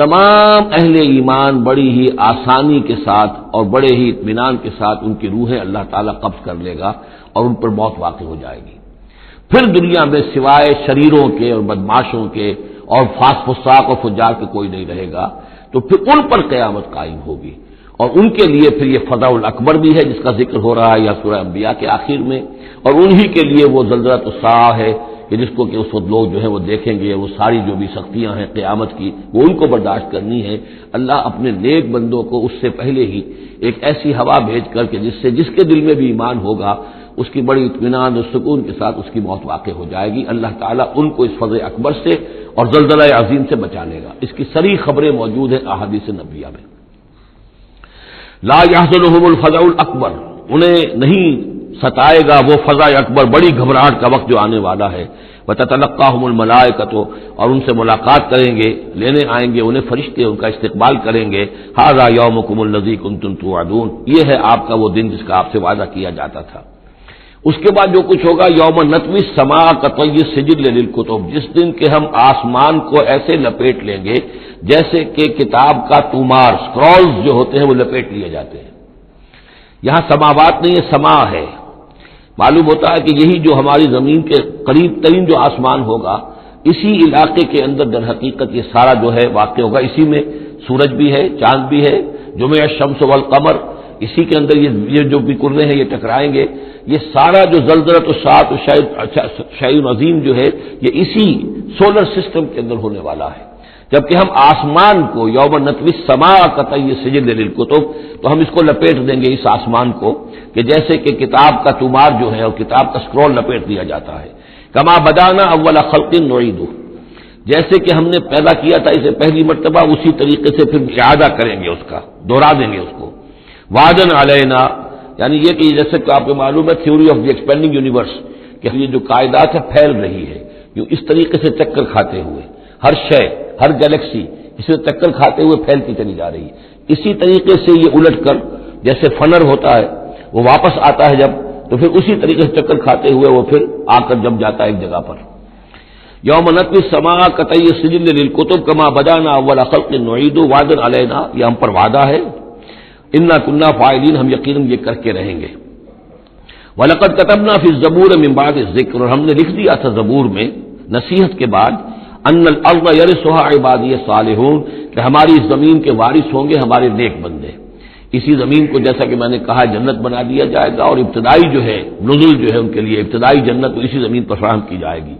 تمام اہل ایمان بڑی ہی آسانی کے ساتھ اور بڑے ہی اطمینان کے ساتھ ان کی روحیں اللہ تعالیٰ قبض کر لے گا اور ان پر موت واقع ہو جائے گی۔ پھر دنیا میں سوائے شریروں کے اور بدماشوں کے اور فساق اور فجار کے کوئی نہیں رہے گا، تو پھر ان پر قیامت قائم ہوگی، اور ان کے لیے پھر یہ فضاء الاکبر بھی ہے جس کا ذکر ہو رہا ہے یا سورہ انبیاء کے آخر میں، اور انہی کے لیے وہ زلزلۃ الساعہ ہے کہ جس کو کہ اس وقت لوگ جو ہے وہ دیکھیں گے، وہ ساری جو بھی سختیاں ہیں قیامت کی وہ ان کو برداشت کرنی ہے۔ اللہ اپنے نیک بندوں کو اس سے پہلے ہی ایک ایسی ہوا بھیج کر کے جس کے دل میں بھی ایمان ہوگا اس کی بڑی اطمینان اور سکون کے ساتھ اس کی موت واقع ہو جائے گی۔ اللہ تعالیٰ ان کو اس فضل اکبر سے اور زلزلہ عظیم سے بچا لے گا۔ اس کی صریح خبریں موجود ہیں احادیث نبویہ میں۔ لا يحزنهم الفزع الاکبر، انہیں نہیں ستائے گا وہ فزع اکبر، بڑی گھبراہٹ کا وقت جو آنے والا ہے۔ وتتلقاهم الملائکۃ، اور ان سے ملاقات کریں گے، لینے آئیں گے انہیں فرشتے، ان کا استقبال کریں گے۔ ھذا یومکم الذی کنتم توعدون، یہ ہے آپ کا وہ دن جس کا آپ سے وعدہ کیا جاتا تھا۔ اس کے بعد جو کچھ ہوگا، یوم نطوی السماء کطی السجل للکتب، جس دن کہ ہم آسمان کو ایسے لپیٹ لیں گے جیسے کہ کتاب کا تومار، سکرولز جو ہوتے ہیں وہ لپیٹ لیے جاتے ہیں۔ یہاں سماوات نہیں ہے، سما ہے۔ معلوم ہوتا ہے کہ یہی جو ہماری زمین کے قریب ترین جو آسمان ہوگا، اسی علاقے کے اندر در حقیقت یہ سارا جو ہے واقع ہوگا۔ اسی میں سورج بھی ہے، چاند بھی ہے، جمع الشمس والقمر، اسی کے اندر یہ جو بھی کرنے ہیں یہ ٹکرائیں گے۔ یہ سارا جو زلزلۃ الساعۃ شیء عظیم جو ہے یہ اسی سولر سسٹم کے اندر ہونے والا ہے۔ جبکہ ہم آسمان کو یوم نطوی السماء کطی السجل للکتب، تو ہم اس کو لپیٹ دیں گے، اس آسمان کو، کہ جیسے کہ کتاب کا تومار جو ہے اور کتاب کا سکرول لپیٹ دیا جاتا ہے۔ کما بدانا اول خلق نعیدہ، جیسے کہ ہم نے پیدا کیا تھا اسے پہلی مرتبہ، اسی طریقے سے پھر اعادہ کریں گے، اس کا دوہرا دیں گے اس کو۔ وعدن علینا، یعنی یہ کہ جیسے کہ آپ کو معلوم ہے theory of the expanding universe, کہ یہ جو کائنات ہے پھیل رہی ہے اس طریقے سے چکر کھاتے ہوئے، ہر شے، ہر گیلیکسی اس میں چکر کھاتے ہوئے پھیلتی چلی جا رہی ہے۔ اسی طریقے سے یہ الٹ کر جیسے فنر ہوتا ہے وہ واپس آتا ہے جب، تو پھر اسی طریقے سے چکر کھاتے ہوئے وہ پھر آ کر جم جاتا ہے ایک جگہ پر۔ یوم نطوی السماء کطی السجل للکتب کما بدانا اول خلق نعیدہ وعدن علینا، یہ ہم پر وعدہ ہے۔ انا کنا فاعلین، ہم یقیناً یہ کر کے رہیں گے۔ وَلَقَدْ كَتَبْنَا فِي الزَّبُورِ مِن بَعْدِ الذِّكْرِ، اور ہم نے لکھ دیا تھا زبور میں نصیحت کے بعد، ان الارض يرثها عبادی الصالحون، کہ ہماری اس زمین کے وارث ہوں گے ہمارے نیک بندے۔ اسی زمین کو جیسا کہ میں نے کہا جنت بنا دیا جائے گا، اور ابتدائی جو ہے نزل جو ہے ان کے لیے ابتدائی جنت اسی زمین پر فراہم کی جائے گی۔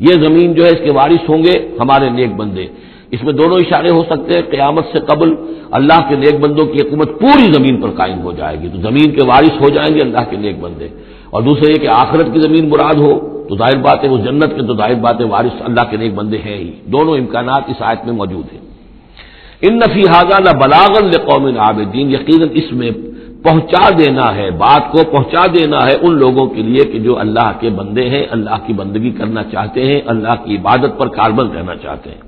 یہ زمین جو ہے اس کے وارث ہوں گے ہمارے نیک بندے۔ اس میں دونوں اشارے ہو سکتے ہیں، قیامت سے قبل اللہ کے نیک بندوں کی حکومت پوری زمین پر قائم ہو جائے گی، تو زمین کے وارث ہو جائیں گے اللہ کے نیک بندے، اور دوسرے یہ کہ آخرت کی زمین مراد ہو تو ظاہر بات ہے اس جنت کے تو ظاہر بات ہے وارث اللہ کے نیک بندے ہیں ہی۔ دونوں امکانات اس آیت میں موجود ہیں۔ ان فی ھذا لبلاغا لقوم عابدین، یقیناً اس میں پہنچا دینا ہے، بات کو پہنچا دینا ہے ان لوگوں کے لیے کہ جو اللہ کے بندے ہیں، اللہ کی بندگی کرنا چاہتے ہیں، اللہ کی عبادت پر کاربند رہنا چاہتے ہیں۔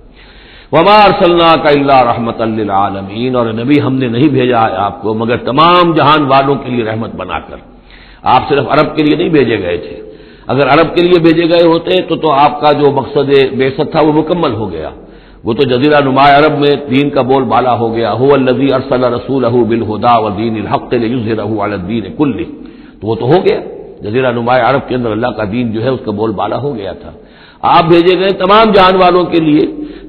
وما ارسلناک الا رحمۃ للعالمین، اور نبی ہم نے نہیں بھیجا ہے آپ کو مگر تمام جہان والوں کے لیے رحمت بنا کر۔ آپ صرف عرب کے لیے نہیں بھیجے گئے تھے، اگر عرب کے لیے بھیجے گئے ہوتے تو آپ کا جو مقصد بعثت تھا وہ مکمل ہو گیا، وہ تو جزیرہ نما عرب میں دین کا بول بالا ہو گیا۔ هو الذی ارسل رسولہ بالہدی ودین الحق لیظہرہ علی الدین کلہ، تو وہ تو ہو گیا، جزیرہ نما عرب کے اندر اللہ کا دین جو ہے اس کا بول بالا ہو گیا تھا۔ آپ بھیجے گئے تمام جہان والوں کے لیے،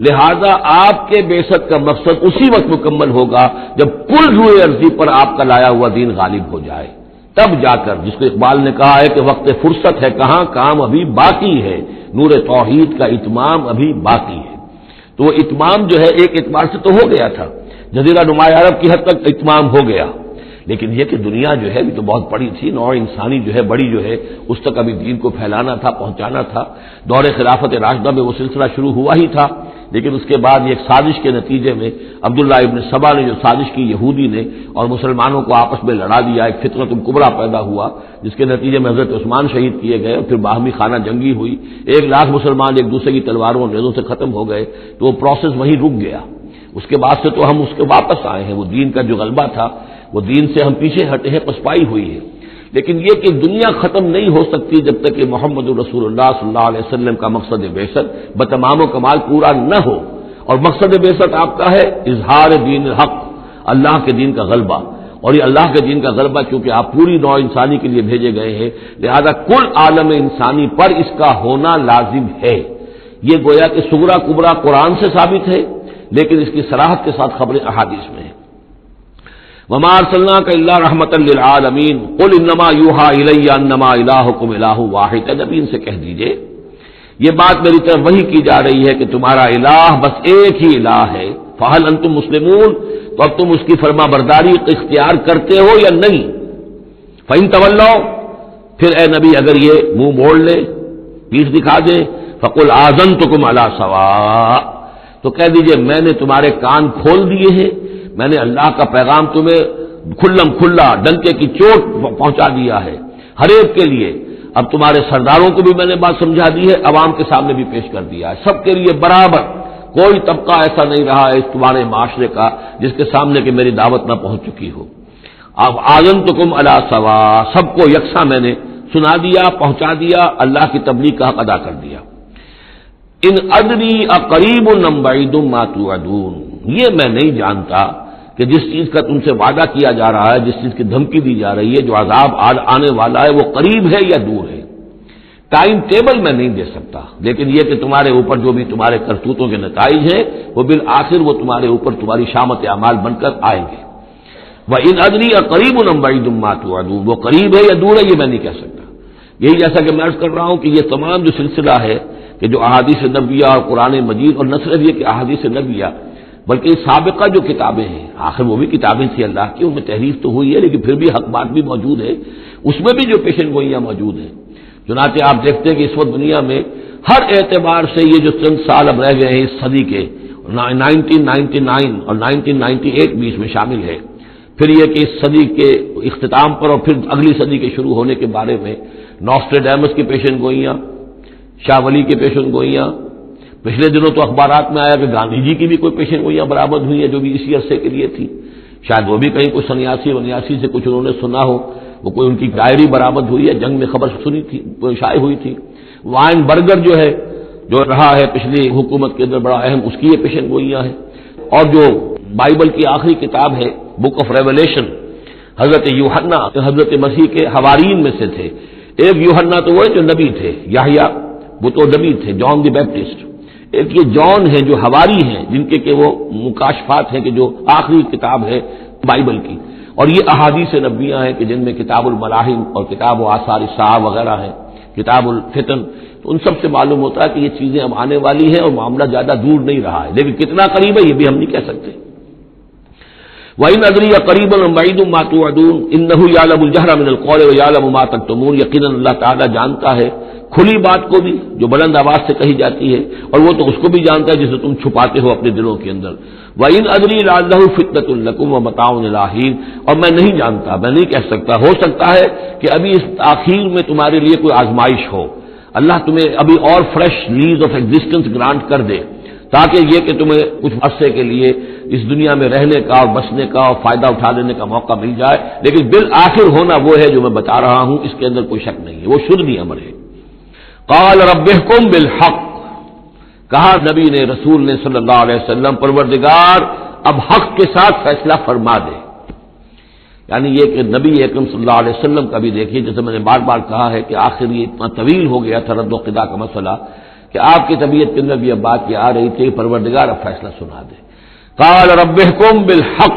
لہذا آپ کے بعثت کا مقصد اسی وقت مکمل ہوگا جب کل روئے ارضی پر آپ کا لایا ہوا دین غالب ہو جائے، تب جا کر، جس کو اقبال نے کہا ہے کہ وقت فرصت ہے کہاں، کام ابھی باقی ہے، نور توحید کا اتمام ابھی باقی ہے۔ تو وہ اتمام جو ہے ایک اعتبار سے تو ہو گیا تھا، جزیرہ نما عرب کی حد تک اتمام ہو گیا، لیکن یہ کہ دنیا جو ہے ابھی تو بہت بڑی تھی، نوع انسانی جو ہے بڑی جو ہے اس تک ابھی دین کو پھیلانا تھا، پہنچانا تھا۔ دور خلافت راشدہ میں وہ سلسلہ شروع ہوا ہی تھا، لیکن اس کے بعد ایک سازش کے نتیجے میں عبداللہ ابن سبا نے جو سازش کی یہودی نے اور مسلمانوں کو آپس میں لڑا دیا، ایک فتنۃ الکبریٰ پیدا ہوا جس کے نتیجے میں حضرت عثمان شہید کیے گئے، اور پھر باہمی خانہ جنگی ہوئی، 1,00,000 مسلمان ایک دوسرے کی تلواروں اور نیزوں سے ختم ہو گئے، تو وہ پروسیس وہیں رک گیا۔ اس کے بعد سے تو ہم اس کے واپس آئے ہیں، وہ دین کا جو غلبہ تھا وہ دین سے ہم پیچھے ہٹے ہیں، پسپائی ہوئی ہے، لیکن یہ کہ دنیا ختم نہیں ہو سکتی جب تک کہ محمد رسول اللہ صلی اللہ علیہ وسلم کا مقصد بعثت بتمام و کمال پورا نہ ہو، اور مقصد بعثت آپ کا ہے اظہار دین الحق، اللہ کے دین کا غلبہ، اور یہ اللہ کے دین کا غلبہ، چونکہ آپ پوری نوع انسانی کے لیے بھیجے گئے ہیں، لہذا کل عالم انسانی پر اس کا ہونا لازم ہے۔ یہ گویا کہ صغرا کبرا قرآن سے ثابت ہے، لیکن اس کی صراحت کے ساتھ خبریں احادیث میں ہیں۔ وما ارسلناک الا رحمۃ للعالمین قل انما یوحی الی انما الہکم الہ واحد، نبی ان سے کہہ دیجئے یہ بات میری طرف وحی کی جا رہی ہے کہ تمہارا الہ بس ایک ہی الہ ہے، فہل انتم مسلمون، تو اب تم اس کی فرما برداری اختیار کرتے ہو یا نہیں؟ فإن تولوا، پھر اے نبی اگر یہ منہ موڑ لے، پیٹھ دکھا دے، فقل آذنتکم علی سواء، تو کہہ دیجئے میں نے تمہارے کان کھول دیے ہیں، میں نے اللہ کا پیغام تمہیں کھلم کھلا ڈنکے کی چوٹ پہنچا دیا ہے ہر ایک کے لیے۔ اب تمہارے سرداروں کو بھی میں نے بات سمجھا دی ہے، عوام کے سامنے بھی پیش کر دیا ہے، سب کے لیے برابر، کوئی طبقہ ایسا نہیں رہا ہے اس تمہارے معاشرے کا جس کے سامنے کہ میری دعوت نہ پہنچ چکی ہو۔ اب آذنتکم علی سواء، سب کو یکساں میں نے سنا دیا، پہنچا دیا، اللہ کی تبلیغ کا حق ادا کر دیا۔ ان ادری اقریب ام بعید ما توعدون، یہ میں نہیں جانتا کہ جس چیز کا تم سے وعدہ کیا جا رہا ہے، جس چیز کی دھمکی دی جا رہی ہے، جو عذاب آنے والا ہے، وہ قریب ہے یا دور ہے۔ ٹائم ٹیبل میں نہیں دے سکتا، لیکن یہ کہ تمہارے اوپر جو بھی تمہارے کرتوتوں کے نتائج ہیں وہ بالآخر وہ تمہارے اوپر تمہاری شامت اعمال بن کر آئیں گے۔ وَإِنْ أَدْرِي أَقَرِيبٌ أَمْ بَعِيدٌ مَا تُوعَدُونَ، وہ قریب ہے یا دور ہے یہ میں نہیں کہہ سکتا۔ یہی جیسا کہ میں عرض کر رہا ہوں کہ یہ تمام جو سلسلہ ہے کہ جو احادیث نبویہ اور قرآن مجید، اور نہ صرف یہ کہ احادیث نبویہ بلکہ سابقہ جو کتابیں ہیں، آخر وہ بھی کتابیں تھیں اللہ کی، ان میں تحریف تو ہوئی ہے لیکن پھر بھی حق بات بھی موجود ہے، اس میں بھی جو پیشن گوئیاں موجود ہیں۔ چنانچہ آپ دیکھتے ہیں کہ اس وقت دنیا میں ہر اعتبار سے یہ جو چند سال اب رہ گئے ہیں اس صدی کے، 1999 اور 1998 بھی اس میں شامل ہے، پھر یہ کہ اس صدی کے اختتام پر اور پھر اگلی صدی کے شروع ہونے کے بارے میں نوسٹریڈیمس کی پیشن گوئیاں، شاہ ولی کی پیشن گوئیاں، پچھلے دنوں تو اخبارات میں آیا کہ گاندھی جی کی بھی کوئی پیشن گوئیاں برآمد ہوئی ہیں جو بھی اسی عرصے کے لیے تھی، شاید وہ بھی کہیں کوئی سنیاسی سے کچھ انہوں نے سنا ہو، وہ کوئی ان کی ڈائری برآمد ہوئی ہے، جنگ میں خبر سنی تھی، شائع ہوئی تھی۔ وائن برگر جو ہے، جو رہا ہے پچھلی حکومت کے اندر بڑا اہم، اس کی یہ پیشن گوئیاں ہیں۔ اور جو بائبل کی آخری کتاب ہے بک آف ریولیشن، حضرت یوحنا حضرت مسیح کے حوارین میں سے تھے، ایک یوحنا تو وہ جو نبی تھے، یحییٰ وہ تو نبی تھے، جان دی بیپٹسٹ، ایک یہ جان ہے جو حواری ہیں جن کے کہ وہ مکاشفات ہیں کہ جو آخری کتاب ہے بائبل کی، اور یہ احادیث نبویہ ہیں کہ جن میں کتاب الملاحم اور کتاب و آثار الساعہ وغیرہ ہیں، کتاب الفتن، تو ان سب سے معلوم ہوتا ہے کہ یہ چیزیں اب آنے والی ہیں اور معاملہ زیادہ دور نہیں رہا ہے، لیکن کتنا قریب ہے یہ بھی ہم نہیں کہہ سکتے۔ وَإِنْ أَدْرِي أَقَرِيبٌ أَمْ بَعِيدٌ مَا تُوعَدُونَ إِنَّهُ يَعْلَمُ الْجَهْرَ مِنَ الْقَوْلِ وَيَعْلَمُ مَا تَكْتُمُونَ، یقیناً اللہ تعالیٰ جانتا ہے کھلی بات کو بھی جو بلند آواز سے کہی جاتی ہے، اور وہ تو اس کو بھی جانتا ہے جسے تم چھپاتے ہو اپنے دلوں کے اندر۔ وَإِنْ أَدْرِي لَعَلَّهُ فِتْنَةٌ لَكُمْ وَمَتَاعٌ إِلَىٰ حِينٍ، اور میں نہیں جانتا، میں نہیں کہہ سکتا، ہو سکتا ہے کہ ابھی اس آخر میں تمہارے لیے کوئی آزمائش ہو، اللہ تمہیں ابھی اور fresh lease of existence grant کر دے، تاکہ یہ کہ تمہیں کچھ عرصے کے لیے اس دنیا میں رہنے کا اور بسنے کا اور فائدہ اٹھا لینے کا موقع مل جائے، لیکن بالآخر ہونا وہ ہے جو میں بتا رہا ہوں، اس کے اندر کوئی شک نہیں ہے، وہ شدنی امر ہے۔ قال رب احکم بالحق، کہا نبی نے، رسول نے صلی اللہ علیہ وسلم، پروردگار اب حق کے ساتھ فیصلہ فرما دے۔ یعنی یہ کہ نبی اکرم صلی اللہ علیہ وسلم کا بھی دیکھیے، جیسے میں نے بار بار کہا ہے کہ آخر یہ اتنا طویل ہو گیا تھا رد و قدا کا مسئلہ کہ آپ کی طبیعت کے اندر بھی اب بات یہ آ رہی تھی، پروردگار اب فیصلہ سنا دے۔ قال رب احکم بالحق،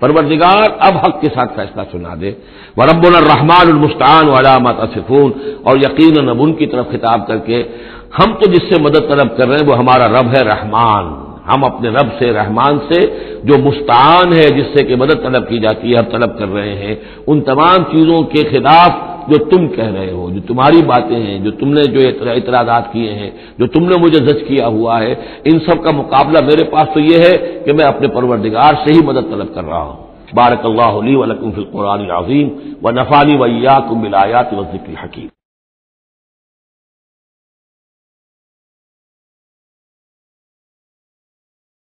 پروردگار اب حق کے ساتھ فیصلہ سنا دے۔ وربنا الرحمن المستعان علی ما تصفون، اور یقیناً اب ان کی طرف خطاب کر کے، ہم تو جس سے مدد طلب کر رہے ہیں وہ ہمارا رب ہے رحمان، ہم اپنے رب سے رحمان سے جو مستعان ہے، جس سے کہ مدد طلب کی جاتی ہے، ہم طلب کر رہے ہیں ان تمام چیزوں کے خلاف جو تم کہہ رہے ہو، جو تمہاری باتیں ہیں، جو تم نے جو اعتراضات کیے ہیں، جو تم نے مجھے زج کیا ہوا ہے، ان سب کا مقابلہ میرے پاس تو یہ ہے کہ میں اپنے پروردگار سے ہی مدد طلب کر رہا ہوں۔ بارک اللہ لی ولکم فی القرآن العظیم ونفعنی وإیاکم بالآیات والذکر الحکیم۔